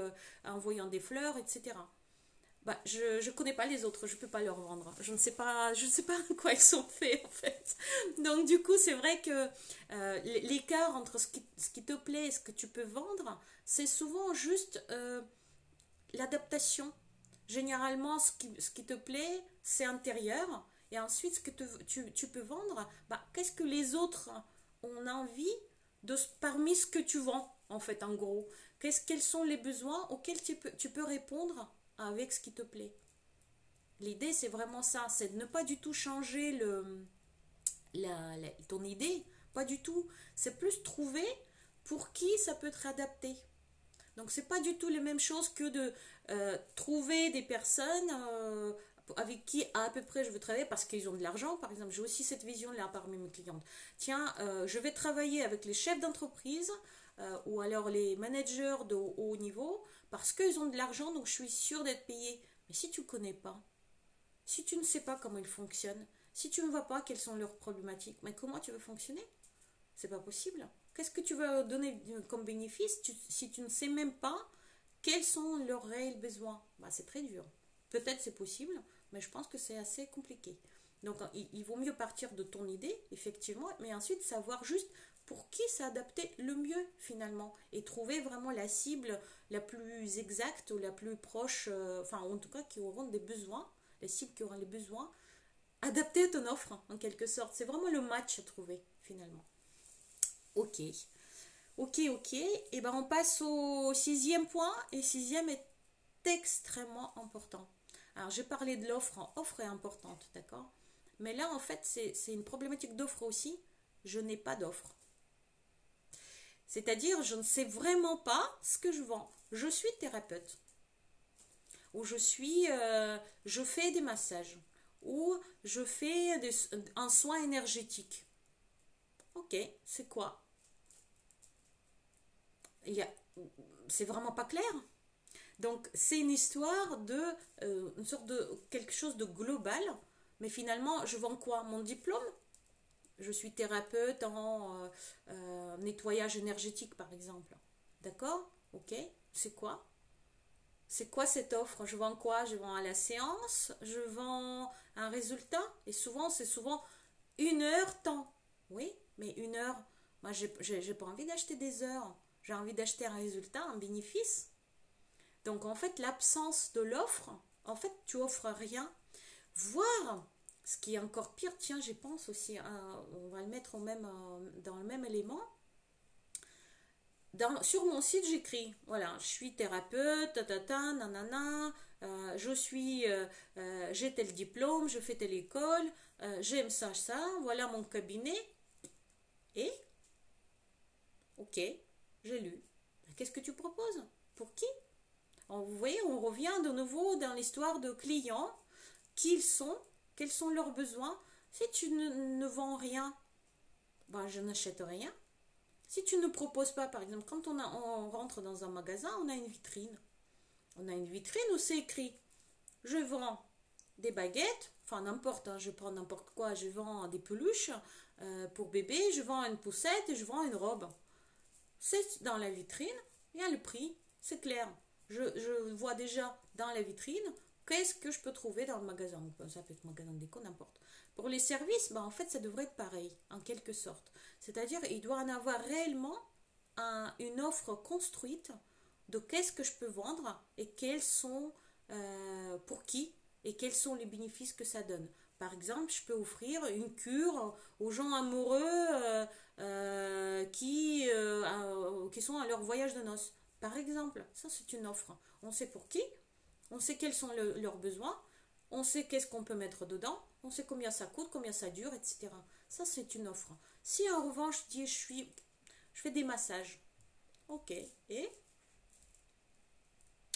en voyant des fleurs, etc. Bah, je ne connais pas les autres, je ne peux pas leur vendre. Je ne sais pas à quoi ils sont faits en fait. Donc du coup, c'est vrai que l'écart entre ce qui te plaît et ce que tu peux vendre, c'est souvent juste l'adaptation. Généralement, ce qui te plaît, c'est intérieur. Et ensuite, ce que tu peux vendre, bah, qu'est-ce que les autres ont envie parmi ce que tu vends en fait, en gros. Quels sont les besoins auxquels tu peux répondre avec ce qui te plaît. L'idée, c'est vraiment ça, c'est de ne pas du tout changer ton idée, pas du tout. C'est plus trouver pour qui ça peut être adapté. Donc, c'est pas du tout les mêmes choses que de trouver des personnes avec qui à peu près je veux travailler parce qu'ils ont de l'argent. Par exemple, j'ai aussi cette vision-là parmi mes clientes. Tiens, je vais travailler avec les chefs d'entreprise ou alors les managers de haut niveau parce qu'ils ont de l'argent, donc je suis sûre d'être payée. Mais si tu ne connais pas, si tu ne sais pas comment ils fonctionnent, si tu ne vois pas quelles sont leurs problématiques, mais comment tu veux fonctionner? C'est pas possible. Qu'est-ce que tu vas donner comme bénéfice si tu ne sais même pas quels sont leurs réels besoins? Bah, c'est très dur. Peut-être c'est possible, mais je pense que c'est assez compliqué. Donc il vaut mieux partir de ton idée, effectivement, mais ensuite savoir juste pour qui s'adapter le mieux finalement et trouver vraiment la cible la plus exacte ou la plus proche, enfin en tout cas qui auront des besoins, les cibles qui auront les besoins adaptés à ton offre en quelque sorte. C'est vraiment le match à trouver finalement. Ok, ok. Et ben on passe au sixième point et sixième est extrêmement important. Alors j'ai parlé de l'offre, offre est importante, d'accord? Mais là en fait c'est une problématique d'offre aussi. Je n'ai pas d'offre. C'est-à-dire, je ne sais vraiment pas ce que je vends. Je suis thérapeute, ou je fais des massages, ou je fais un soin énergétique. Ok, c'est quoi? Il y a, c'est vraiment pas clair. Donc, c'est une histoire de, une sorte de quelque chose de global, mais finalement, je vends quoi? Mon diplôme? Je suis thérapeute en nettoyage énergétique, par exemple. D'accord? Ok. C'est quoi? C'est quoi cette offre? Je vends quoi? Je vends à la séance? Je vends un résultat? Et souvent, c'est souvent une heure temps. Oui, mais une heure, moi, j'ai pas envie d'acheter des heures. J'ai envie d'acheter un résultat, un bénéfice. Donc, en fait, l'absence de l'offre, en fait, tu offres rien. Voire, ce qui est encore pire, tiens, j'y pense aussi, on va le mettre dans le même élément. Sur mon site, j'écris, voilà, je suis thérapeute, nanana, j'ai tel diplôme, je fais telle école, j'aime ça, voilà mon cabinet. Et, ok, j'ai lu. Qu'est-ce que tu proposes? Pour qui? Vous voyez, on revient de nouveau dans l'histoire de clients. Qui ils sont? Quels sont leurs besoins? Si tu ne vends rien, ben je n'achète rien. Si tu ne proposes pas, par exemple, quand on rentre dans un magasin, on a une vitrine. On a une vitrine où c'est écrit je vends des baguettes, enfin n'importe, hein, je prends n'importe quoi, je vends des peluches pour bébé, je vends une poussette et je vends une robe. C'est dans la vitrine, il y a le prix, c'est clair. Je vois déjà dans la vitrine qu'est-ce que je peux trouver dans le magasin. Ça peut être magasin de déco, n'importe. Pour les services, en fait, ça devrait être pareil, en quelque sorte. C'est-à-dire, il doit en avoir réellement une offre construite de qu'est-ce que je peux vendre et quels sont, pour qui et quels sont les bénéfices que ça donne. Par exemple, je peux offrir une cure aux gens amoureux qui sont à leur voyage de noces. Par exemple, ça c'est une offre. On sait pour qui, on sait quels sont leurs besoins, on sait qu'est-ce qu'on peut mettre dedans, on sait combien ça coûte, combien ça dure, etc. Ça c'est une offre. Si en revanche je dis je fais des massages, ok, et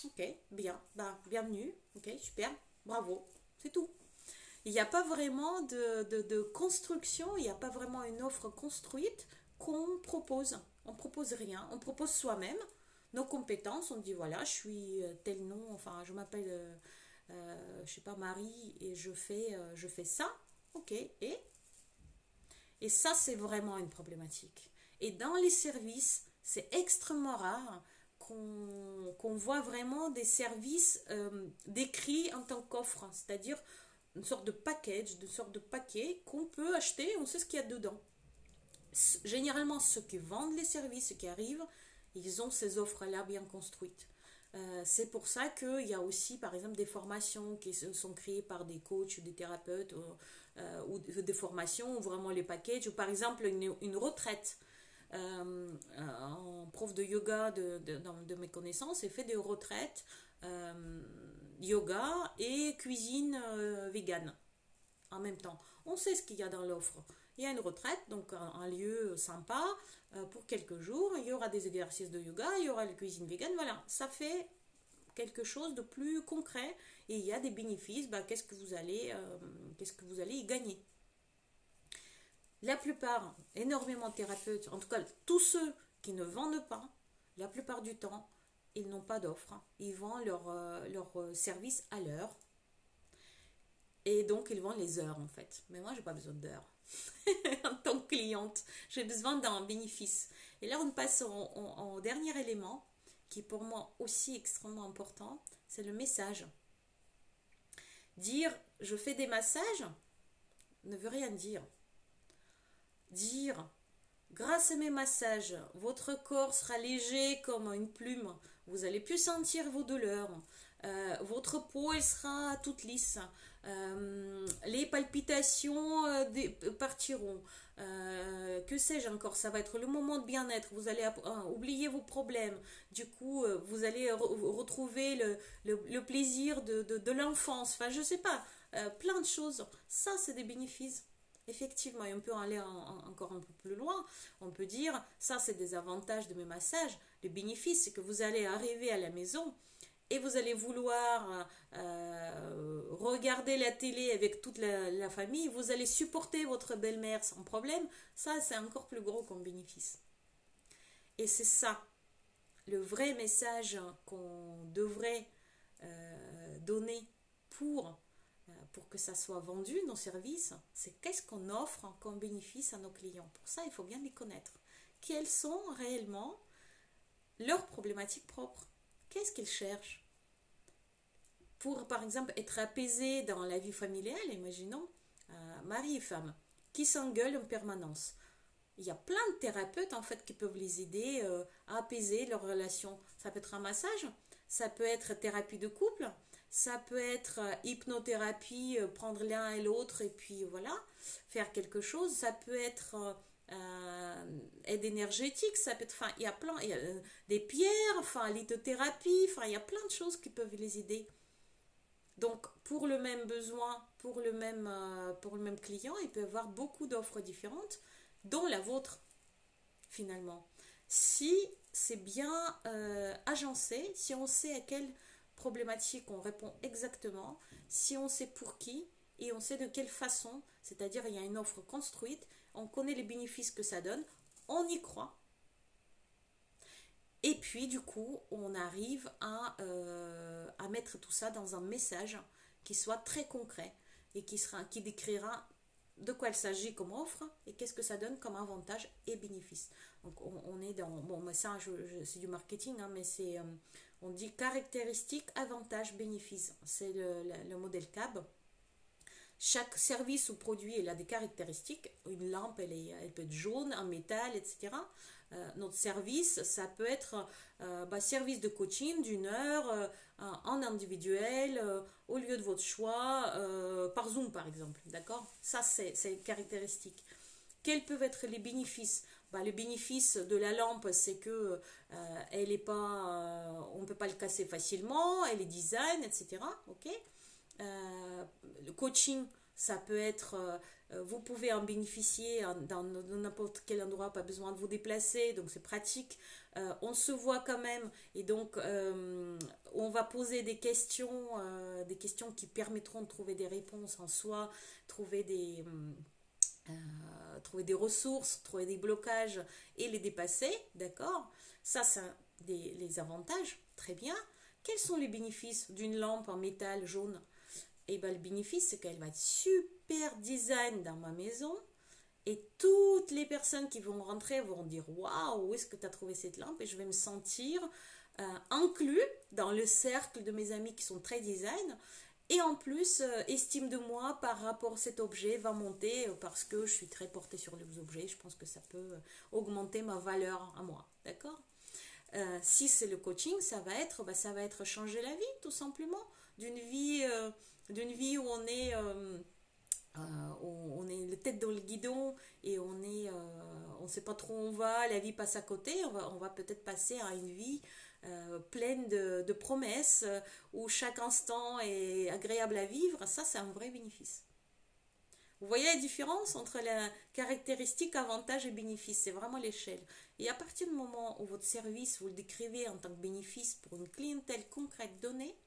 ok, bien, bah, bienvenue, ok, super, bravo, c'est tout. Il n'y a pas vraiment de construction, il n'y a pas vraiment une offre construite qu'on propose. On propose rien, on propose soi-même nos compétences, on dit voilà, je suis tel nom, enfin je m'appelle, je sais pas, Marie et je fais ça, ok, et ça c'est vraiment une problématique. Et dans les services, c'est extrêmement rare qu'on voit vraiment des services décrits en tant qu'offre, c'est-à-dire une sorte de package, une sorte de paquet qu'on peut acheter, on sait ce qu'il y a dedans. Généralement, ceux qui vendent les services, ceux qui arrivent, ils ont ces offres-là bien construites. C'est pour ça qu'il y a aussi, par exemple, des formations qui sont créées par des coachs, des thérapeutes, ou des formations où vraiment les packages, ou par exemple une retraite. en prof de yoga de mes connaissances et fait des retraites yoga et cuisine végane en même temps. On sait ce qu'il y a dans l'offre. Il y a une retraite, donc un lieu sympa pour quelques jours. Il y aura des exercices de yoga, il y aura la cuisine végane. Voilà, ça fait quelque chose de plus concret et il y a des bénéfices. Bah, qu'est-ce que vous allez y gagner? La plupart, énormément de thérapeutes, en tout cas tous ceux qui ne vendent pas, la plupart du temps, ils n'ont pas d'offre. Ils vendent leur service à l'heure. Et donc, ils vendent les heures, en fait. Mais moi, j'ai pas besoin d'heures. En tant que cliente, j'ai besoin d'un bénéfice. Et là, on passe au dernier élément, qui est pour moi aussi extrêmement important, c'est le message. Dire je fais des massages ne veut rien dire. Dire grâce à mes massages, votre corps sera léger comme une plume, vous allez plus sentir vos douleurs, votre peau elle sera toute lisse, les palpitations partiront, que sais-je encore, ça va être le moment de bien-être, vous allez oublier vos problèmes, du coup vous allez retrouver le plaisir de l'enfance, enfin je sais pas, plein de choses, ça c'est des bénéfices. Effectivement, et on peut aller encore un peu plus loin. On peut dire, ça c'est des avantages de mes massages. Le bénéfice, c'est que vous allez arriver à la maison et vous allez vouloir regarder la télé avec toute la famille. Vous allez supporter votre belle-mère sans problème. Ça, c'est encore plus gros comme bénéfice. Et c'est ça, le vrai message qu'on devrait donner pour que ça soit vendu, nos services, c'est qu'est-ce qu'on offre comme bénéfice à nos clients. Pour ça, il faut bien les connaître. Quelles sont réellement leurs problématiques propres? Qu'est-ce qu'ils cherchent? Pour, par exemple, être apaisé dans la vie familiale, imaginons, mari et femme, qui s'engueulent en permanence. Il y a plein de thérapeutes, en fait, qui peuvent les aider à apaiser leur relation. Ça peut être un massage, ça peut être thérapie de couple, ça peut être hypnothérapie, prendre l'un et l'autre et puis voilà, faire quelque chose. Ça peut être aide énergétique, ça peut être, enfin, il y a plein, il y a, des pierres, enfin, lithothérapie, enfin, il y a plein de choses qui peuvent les aider. Donc, pour le même besoin, pour le même client, il peut y avoir beaucoup d'offres différentes, dont la vôtre, finalement. Si c'est bien agencé, si on sait à quelle problématique on répond exactement, si on sait pour qui et on sait de quelle façon, c'est-à-dire il y a une offre construite, on connaît les bénéfices que ça donne, on y croit. Et puis du coup, on arrive à mettre tout ça dans un message qui soit très concret et qui décrira de quoi il s'agit comme offre et qu'est-ce que ça donne comme avantage et bénéfice. Donc on est dans, bon, mais ça c'est du marketing, hein, mais c'est, on dit caractéristiques, avantages, bénéfices. C'est le modèle CAB. Chaque service ou produit il a des caractéristiques. Une lampe, elle peut être jaune, en métal, etc. Notre service, ça peut être service de coaching d'1 heure en individuel, au lieu de votre choix, par Zoom par exemple. D'accord? Ça, c'est caractéristique. Quels peuvent être les bénéfices? Le bénéfice de la lampe, c'est que elle est pas, on ne peut pas le casser facilement, elle est design, etc. Ok? Le coaching, ça peut être, vous pouvez en bénéficier dans n'importe quel endroit, pas besoin de vous déplacer, donc c'est pratique. On se voit quand même, et donc on va poser des questions qui permettront de trouver des réponses en soi, trouver des ressources, trouver des blocages et les dépasser, d'accord? Ça, c'est les avantages, très bien. Quels sont les bénéfices d'une lampe en métal jaune? Et le bénéfice, c'est qu'elle va être super design dans ma maison. Et toutes les personnes qui vont rentrer vont dire waouh, où est-ce que tu as trouvé cette lampe? Et je vais me sentir inclus dans le cercle de mes amis qui sont très design. Et en plus, estime de moi par rapport à cet objet va monter parce que je suis très portée sur les objets. Je pense que ça peut augmenter ma valeur à moi. D'accord? Si c'est le coaching, ça va être changer la vie, tout simplement. D'une vie où on est la tête dans le guidon et on ne sait pas trop où on va, la vie passe à côté, on va peut-être passer à une vie pleine de promesses, où chaque instant est agréable à vivre. Ça, c'est un vrai bénéfice. Vous voyez la différence entre la caractéristique, avantage et bénéfice, c'est vraiment l'échelle. Et à partir du moment où votre service, vous le décrivez en tant que bénéfice pour une clientèle concrète donnée,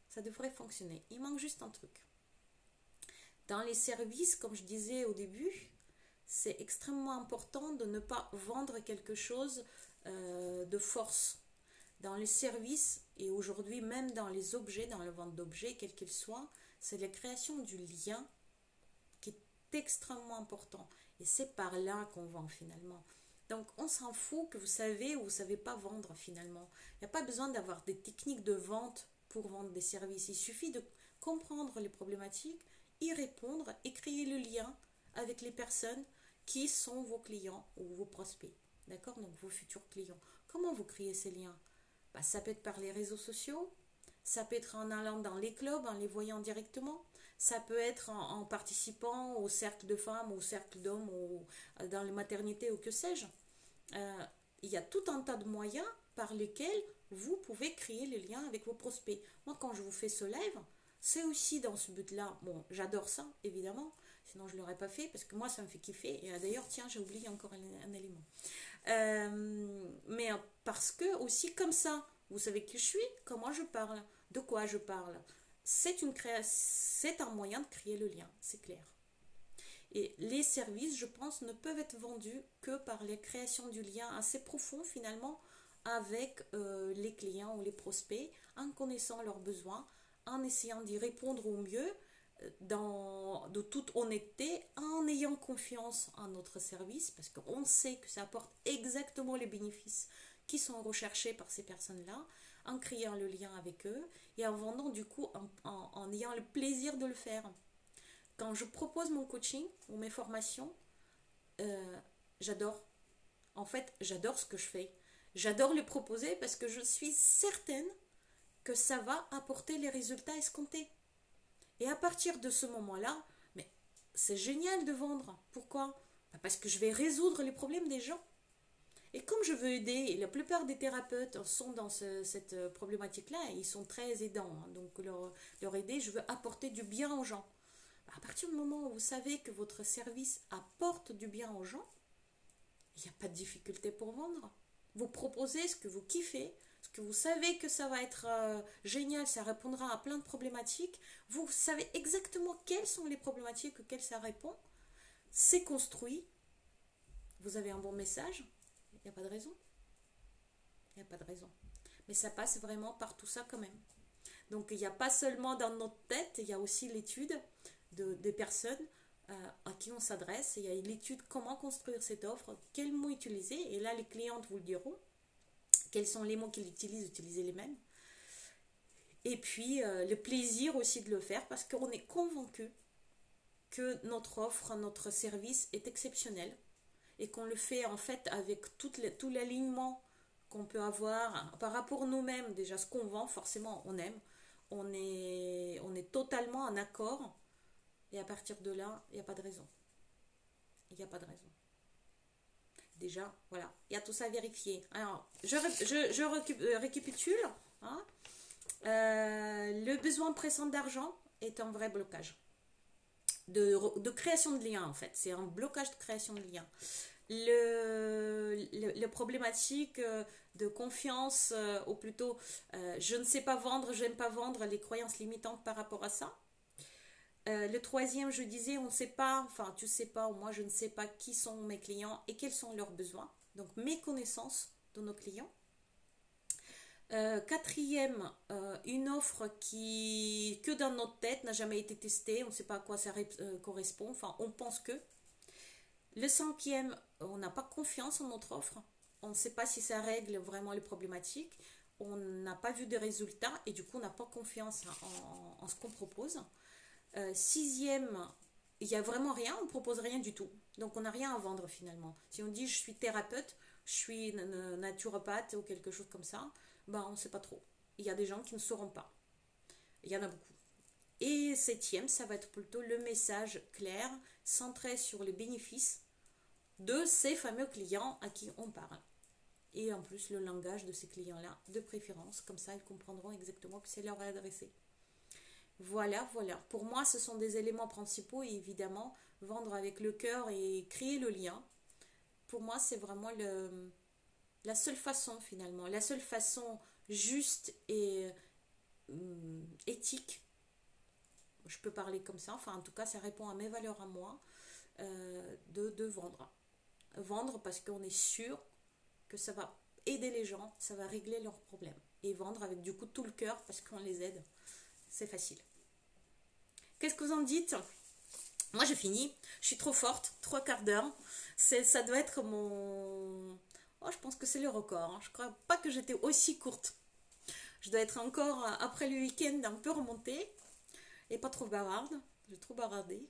ça devrait fonctionner. Il manque juste un truc. Dans les services, comme je disais au début, c'est extrêmement important de ne pas vendre quelque chose de force. Dans les services, et aujourd'hui même dans les objets, dans la vente d'objets, quels qu'ils soient, c'est la création du lien qui est extrêmement important. Et c'est par là qu'on vend finalement. Donc on s'en fout que vous savez ou vous ne savez pas vendre finalement. Il n'y a pas besoin d'avoir des techniques de vente pour vendre des services. Il suffit de comprendre les problématiques, y répondre et créer le lien avec les personnes qui sont vos clients ou vos prospects. D'accord? Donc vos futurs clients. Comment vous créez ces liens? Ça peut être par les réseaux sociaux, ça peut être en allant dans les clubs, en les voyant directement, ça peut être en participant au cercle de femmes, au cercle d'hommes, dans les maternités ou que sais-je. Il y a tout un tas de moyens par lesquels vous pouvez créer le lien avec vos prospects. Moi, quand je vous fais ce live, c'est aussi dans ce but-là. Bon, j'adore ça, évidemment, sinon je ne l'aurais pas fait, parce que moi, ça me fait kiffer. Et d'ailleurs, tiens, j'ai oublié encore un élément. Mais parce que aussi comme ça, vous savez qui je suis, comment je parle, de quoi je parle. C'est un moyen de créer le lien, c'est clair. Et les services, je pense, ne peuvent être vendus que par la création du lien assez profond finalement avec les clients ou les prospects, en connaissant leurs besoins, en essayant d'y répondre au mieux, de toute honnêteté, en ayant confiance en notre service, parce qu'on sait que ça apporte exactement les bénéfices qui sont recherchés par ces personnes-là, en créant le lien avec eux et en vendant du coup, en ayant le plaisir de le faire. Quand je propose mon coaching ou mes formations, j'adore. En fait, j'adore ce que je fais. J'adore le proposer parce que je suis certaine que ça va apporter les résultats escomptés. Et à partir de ce moment-là, mais c'est génial de vendre. Pourquoi? Parce que je vais résoudre les problèmes des gens. Et comme je veux aider, et la plupart des thérapeutes sont dans cette problématique-là, ils sont très aidants. Donc leur aider, je veux apporter du bien aux gens. À partir du moment où vous savez que votre service apporte du bien aux gens, il n'y a pas de difficulté pour vendre. Vous proposez ce que vous kiffez, ce que vous savez que ça va être génial, ça répondra à plein de problématiques. Vous savez exactement quelles sont les problématiques auxquelles ça répond. C'est construit. Vous avez un bon message. Il n'y a pas de raison. Il n'y a pas de raison. Mais ça passe vraiment par tout ça quand même. Donc il n'y a pas seulement dans notre tête, il y a aussi l'étude des personnes à qui on s'adresse. Il y a l'étude comment construire cette offre, quels mots utiliser. Et là, les clientes vous le diront. Quels sont les mots qu'ils utilisent, utilisez les mêmes. Et puis, le plaisir aussi de le faire parce qu'on est convaincu que notre offre, notre service est exceptionnel et qu'on le fait en fait avec tout l'alignement qu'on peut avoir par rapport à nous-mêmes. Déjà, ce qu'on vend, forcément, on aime. On est totalement en accord. Et à partir de là, il n'y a pas de raison. Il n'y a pas de raison. Déjà, voilà, il y a tout ça à vérifier. Alors, je récapitule. Hein. Le besoin pressant d'argent est un vrai blocage. De création de liens, en fait. C'est un blocage de création de liens. Le problématique de confiance, ou plutôt, je ne sais pas vendre, je n'aime pas vendre, les croyances limitantes par rapport à ça. Le troisième, je disais, on ne sait pas, enfin tu ne sais pas, ou moi je ne sais pas qui sont mes clients et quels sont leurs besoins. Donc mes connaissances de nos clients. Quatrième, une offre qui, que dans notre tête, n'a jamais été testée, on ne sait pas à quoi ça correspond, enfin on pense que. Le cinquième, on n'a pas confiance en notre offre, on ne sait pas si ça règle vraiment les problématiques, on n'a pas vu de résultats et du coup on n'a pas confiance en ce qu'on propose. Sixième, il n'y a vraiment rien, on ne propose rien du tout. Donc on n'a rien à vendre finalement. Si on dit je suis thérapeute, je suis naturopathe ou quelque chose comme ça, ben on ne sait pas trop. Il y a des gens qui ne sauront pas. Il y en a beaucoup. Et septième, ça va être plutôt le message clair, centré sur les bénéfices, de ces fameux clients à qui on parle. Et en plus, le langage de ces clients-là, de préférence, comme ça, ils comprendront exactement que c'est leur adressé. Voilà, voilà. Pour moi, ce sont des éléments principaux et évidemment, vendre avec le cœur et créer le lien. Pour moi, c'est vraiment la seule façon finalement, la seule façon juste et éthique. Je peux parler comme ça, enfin en tout cas, ça répond à mes valeurs à moi, de vendre. Vendre parce qu'on est sûr que ça va aider les gens, ça va régler leurs problèmes. Et vendre avec du coup tout le cœur parce qu'on les aide, c'est facile. Qu'est-ce que vous en dites? Moi j'ai fini, je suis trop forte, 3/4 d'heure. Ça doit être mon... Oh, je pense que c'est le record. Hein. Je crois pas que j'étais aussi courte. Je dois être encore, après le week-end, un peu remontée. Et pas trop bavarde. J'ai trop bavardé.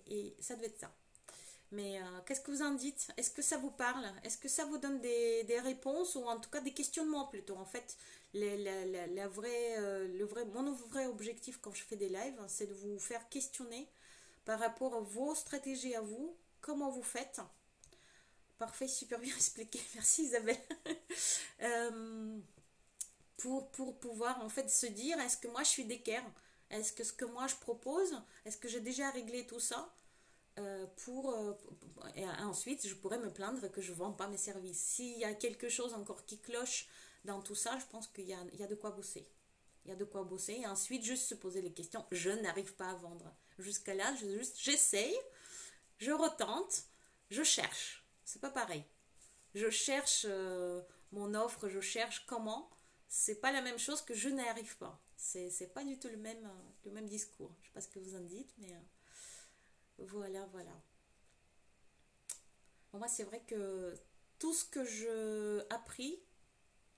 Et ça doit être ça. Mais qu'est-ce que vous en dites? Est-ce que ça vous parle? Est-ce que ça vous donne des réponses ou en tout cas des questionnements plutôt? En fait, mon vrai objectif quand je fais des lives, c'est de vous faire questionner par rapport à vos stratégies à vous, comment vous faites. Parfait, super bien expliqué. Merci Isabelle. Pour pouvoir en fait se dire, est-ce que moi je suis d'équerre? Est-ce que ce que moi je propose, est-ce que j'ai déjà réglé tout ça? Et ensuite je pourrais me plaindre que je ne vends pas mes services. S'il y a quelque chose encore qui cloche dans tout ça, je pense qu'il y a de quoi bosser. Il y a de quoi bosser et ensuite juste se poser les questions. Je n'arrive pas à vendre. Jusqu'à là, j'essaye, je retente, je cherche. C'est pas pareil. Je cherche mon offre, je cherche comment. C'est pas la même chose que je n'y pas. C'est pas du tout le même discours. Je sais pas ce que vous en dites, mais voilà, voilà. Bon, moi, c'est vrai que tout ce que j'ai appris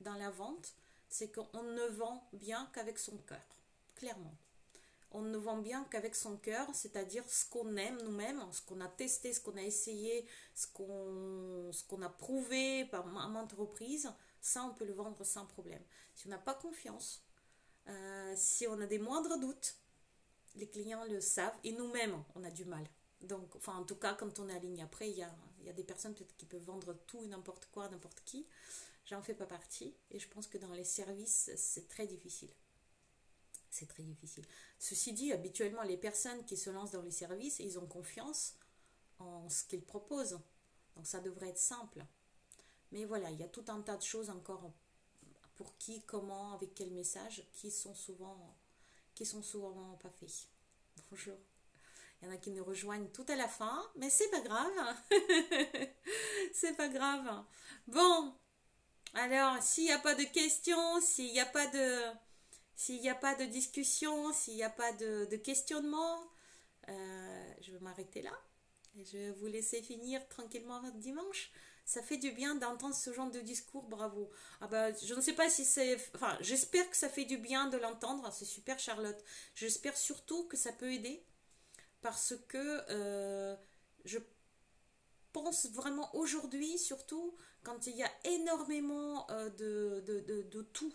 dans la vente, c'est qu'on ne vend bien qu'avec son cœur. Clairement. On ne vend bien qu'avec son cœur, c'est-à-dire ce qu'on aime nous-mêmes, ce qu'on a testé, ce qu'on a essayé, ce qu'on a prouvé par maintes reprises. Ça, on peut le vendre sans problème. Si on n'a pas confiance, si on a des moindres doutes, les clients le savent et nous-mêmes, on a du mal. Donc, enfin, en tout cas, quand on est aligné, après, il y a des personnes peut-être qui peuvent vendre tout et n'importe quoi, n'importe qui. J'en fais pas partie et je pense que dans les services, c'est très difficile. C'est très difficile. Ceci dit, habituellement, les personnes qui se lancent dans les services, ils ont confiance en ce qu'ils proposent. Donc ça devrait être simple. Mais voilà, il y a tout un tas de choses encore pour qui, comment, avec quel message, qui sont souvent pas faits. Bonjour. Il y en a qui nous rejoignent tout à la fin, mais c'est pas grave. C'est pas grave. Bon, alors, s'il n'y a pas de questions, s'il n'y a pas de discussion, s'il n'y a pas de questionnement, je vais m'arrêter là. Et je vais vous laisser finir tranquillement votre dimanche. Ça fait du bien d'entendre ce genre de discours, bravo. Ah bah, je ne sais pas si c'est... Enfin, j'espère que ça fait du bien de l'entendre. C'est super, Charlotte. J'espère surtout que ça peut aider. Parce que je pense vraiment aujourd'hui, surtout, quand il y a énormément de tout.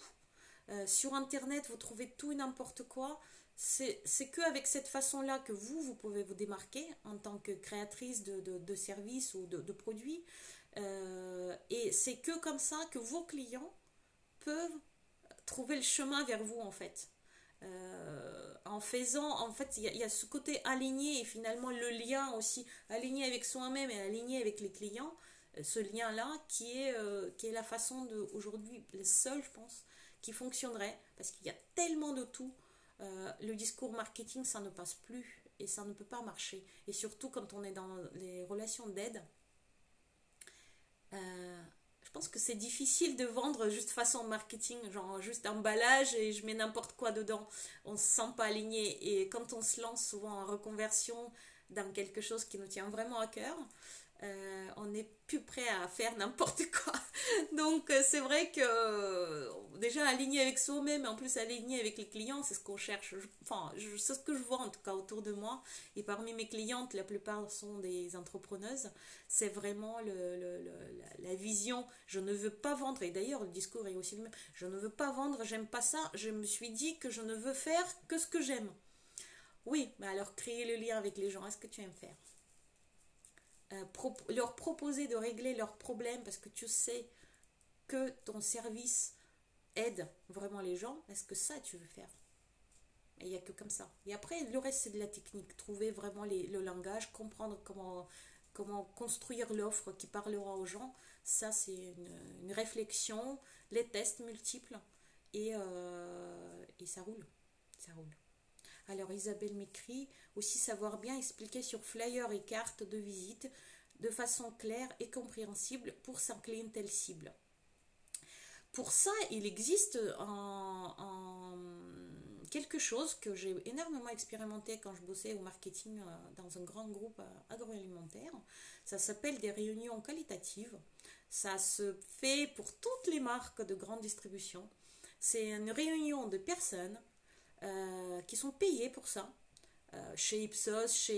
Sur Internet, vous trouvez tout et n'importe quoi. C'est qu'avec cette façon-là que vous pouvez vous démarquer en tant que créatrice de services ou de produits. Et c'est que comme ça que vos clients peuvent trouver le chemin vers vous, en fait. En faisant, en fait, il y a ce côté aligné et finalement le lien aussi, aligné avec soi-même et aligné avec les clients. Ce lien-là qui est la façon de, aujourd'hui, le seul, je pense, qui fonctionnerait, parce qu'il y a tellement de tout. Le discours marketing, ça ne passe plus et ça ne peut pas marcher. Et surtout quand on est dans les relations d'aide, je pense que c'est difficile de vendre juste façon marketing, genre juste emballage et je mets n'importe quoi dedans. On ne se sent pas aligné. Et quand on se lance souvent en reconversion dans quelque chose qui nous tient vraiment à cœur, on n'est plus prêt à faire n'importe quoi. Donc c'est vrai que déjà aligné avec soi-même et en plus aligné avec les clients, c'est ce qu'on cherche. C'est ce que je vois en tout cas autour de moi. Et parmi mes clientes, la plupart sont des entrepreneuses. C'est vraiment la vision. Je ne veux pas vendre. Et d'ailleurs, le discours est aussi le même. Je ne veux pas vendre, j'aime pas ça. Je me suis dit que je ne veux faire que ce que j'aime. Oui, mais alors créer le lien avec les gens, est-ce que tu aimes faire? leur proposer de régler leurs problèmes parce que tu sais que ton service aide vraiment les gens, est-ce que ça tu veux faire? Et il n'y a que comme ça. Et après, le reste, c'est de la technique. Trouver vraiment le langage, comprendre comment construire l'offre qui parlera aux gens. Ça, c'est une réflexion, les tests multiples. Et ça roule. Ça roule. Alors, Isabelle m'écrit aussi savoir bien expliquer sur flyer et carte de visite de façon claire et compréhensible pour sa clientèle cible. Pour ça, il existe quelque chose que j'ai énormément expérimenté quand je bossais au marketing dans un grand groupe agroalimentaire. Ça s'appelle des réunions qualitatives. Ça se fait pour toutes les marques de grande distribution. C'est une réunion de personnes qui sont payées pour ça. Chez Ipsos,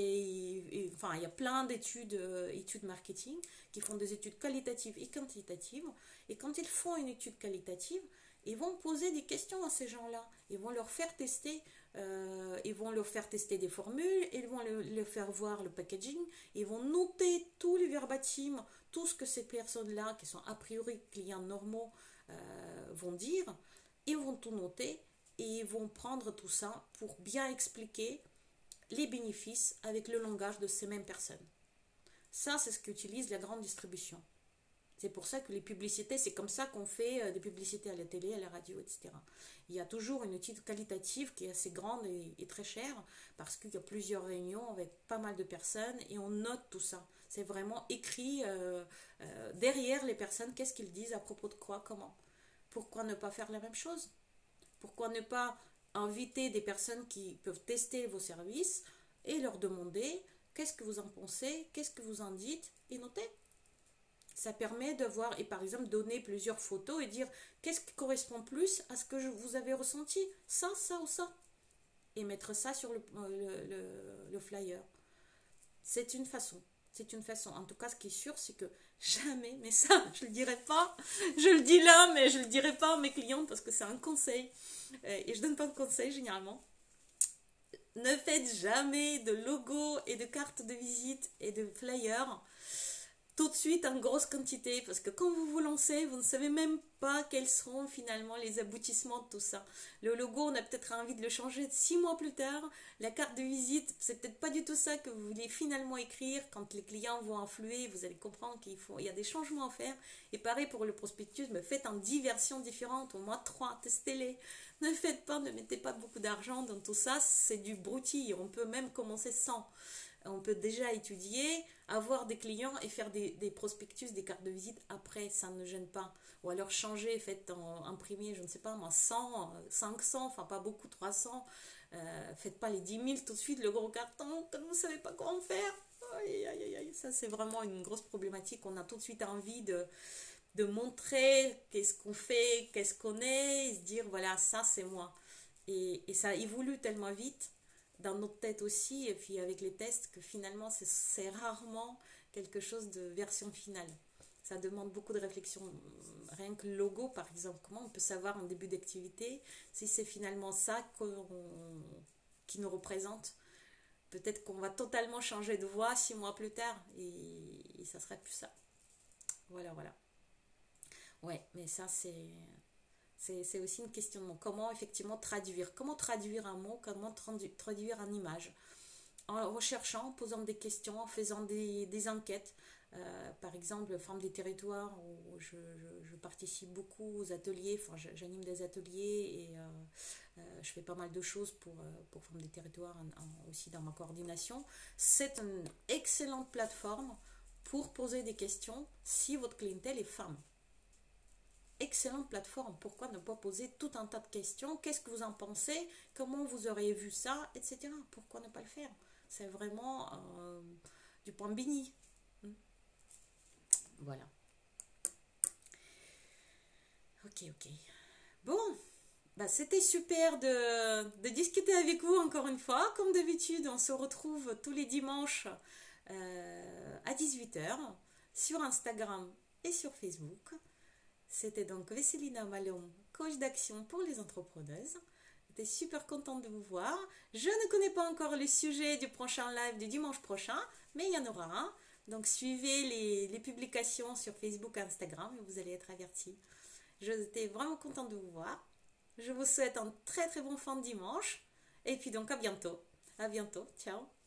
enfin, il y a plein études marketing qui font des études qualitatives et quantitatives. Et quand ils font une étude qualitative, ils vont poser des questions à ces gens-là. Ils vont leur faire tester, des formules, ils vont leur faire voir le packaging, ils vont noter tous les verbatims, tout ce que ces personnes-là, qui sont a priori clients normaux, vont dire. Ils vont tout noter et ils vont prendre tout ça pour bien expliquer les bénéfices avec le langage de ces mêmes personnes. Ça, c'est ce qu'utilise la grande distribution. C'est pour ça que les publicités, c'est comme ça qu'on fait des publicités à la télé, à la radio, etc. Il y a toujours une étude qualitative qui est assez grande et très chère parce qu'il y a plusieurs réunions avec pas mal de personnes et on note tout ça. C'est vraiment écrit derrière les personnes, qu'est-ce qu'ils disent à propos de quoi, comment. Pourquoi ne pas faire la même chose? Pourquoi ne pas inviter des personnes qui peuvent tester vos services et leur demander qu'est-ce que vous en pensez, qu'est-ce que vous en dites et noter. Ça permet de voir et par exemple donner plusieurs photos et dire qu'est-ce qui correspond plus à ce que vous avez ressenti, ça ou ça. Et mettre ça sur le flyer. C'est une façon. C'est une façon. En tout cas, ce qui est sûr, c'est que jamais, mais ça, je le dirai pas. Je le dis là, mais je le dirai pas à mes clients parce que c'est un conseil. Et je donne pas de conseils généralement. Ne faites jamais de logos et de cartes de visite et de flyers tout de suite en grosse quantité parce que quand vous vous lancez, vous ne savez même pas quels seront finalement les aboutissements de tout ça. Le logo, on a peut-être envie de le changer 6 mois plus tard. La carte de visite, c'est peut-être pas du tout ça que vous voulez finalement écrire. Quand les clients vont influer, vous allez comprendre qu'il y a des changements à faire. Et pareil pour le prospectus, mais faites en 10 versions différentes, au moins 3, testez-les. Ne mettez pas beaucoup d'argent dans tout ça, c'est du broutille. On peut même commencer sans. On peut déjà étudier, avoir des clients et faire des prospectus, des cartes de visite après, ça ne gêne pas. Ou alors changer, faites imprimer, je ne sais pas moi, 100, 500, enfin pas beaucoup, 300. Faites pas les 10 000 tout de suite, le gros carton, quand vous ne savez pas quoi en faire. Aïe, aïe, aïe, aïe. Ça, c'est vraiment une grosse problématique. On a tout de suite envie de montrer qu'est-ce qu'on fait, qu'est-ce qu'on est, et se dire voilà, ça c'est moi. Et ça évolue tellement vite dans notre tête aussi, et puis avec les tests, que finalement c'est rarement quelque chose de version finale. Ça demande beaucoup de réflexion. Rien que le logo, par exemple, comment on peut savoir en début d'activité si c'est finalement ça qui nous représente? Peut-être qu'on va totalement changer de voix 6 mois plus tard, et ça serait plus ça. Voilà, voilà. Ouais, mais ça c'est aussi une question de comment effectivement traduire. Comment traduire un mot, comment traduire une image. En recherchant, en posant des questions, en faisant des enquêtes. Par exemple, Femmes des territoires, où je participe beaucoup aux ateliers, enfin j'anime des ateliers et je fais pas mal de choses pour Femmes des territoires aussi dans ma coordination. C'est une excellente plateforme pour poser des questions si votre clientèle est femme. Excellente plateforme, pourquoi ne pas poser tout un tas de questions, qu'est-ce que vous en pensez, comment vous auriez vu ça, etc. Pourquoi ne pas le faire? C'est vraiment du point béni. Voilà. Ok. Bon, bah, c'était super de discuter avec vous encore une fois. Comme d'habitude, on se retrouve tous les dimanches à 18h sur Instagram et sur Facebook. C'était donc Vesselina Malom, coach d'action pour les entrepreneuses. J'étais super contente de vous voir. Je ne connais pas encore le sujet du prochain live du dimanche prochain, mais il y en aura un. Donc suivez les publications sur Facebook et Instagram et vous allez être avertis. J'étais vraiment contente de vous voir. Je vous souhaite un très très bon fin de dimanche. Et puis donc à bientôt. À bientôt. Ciao.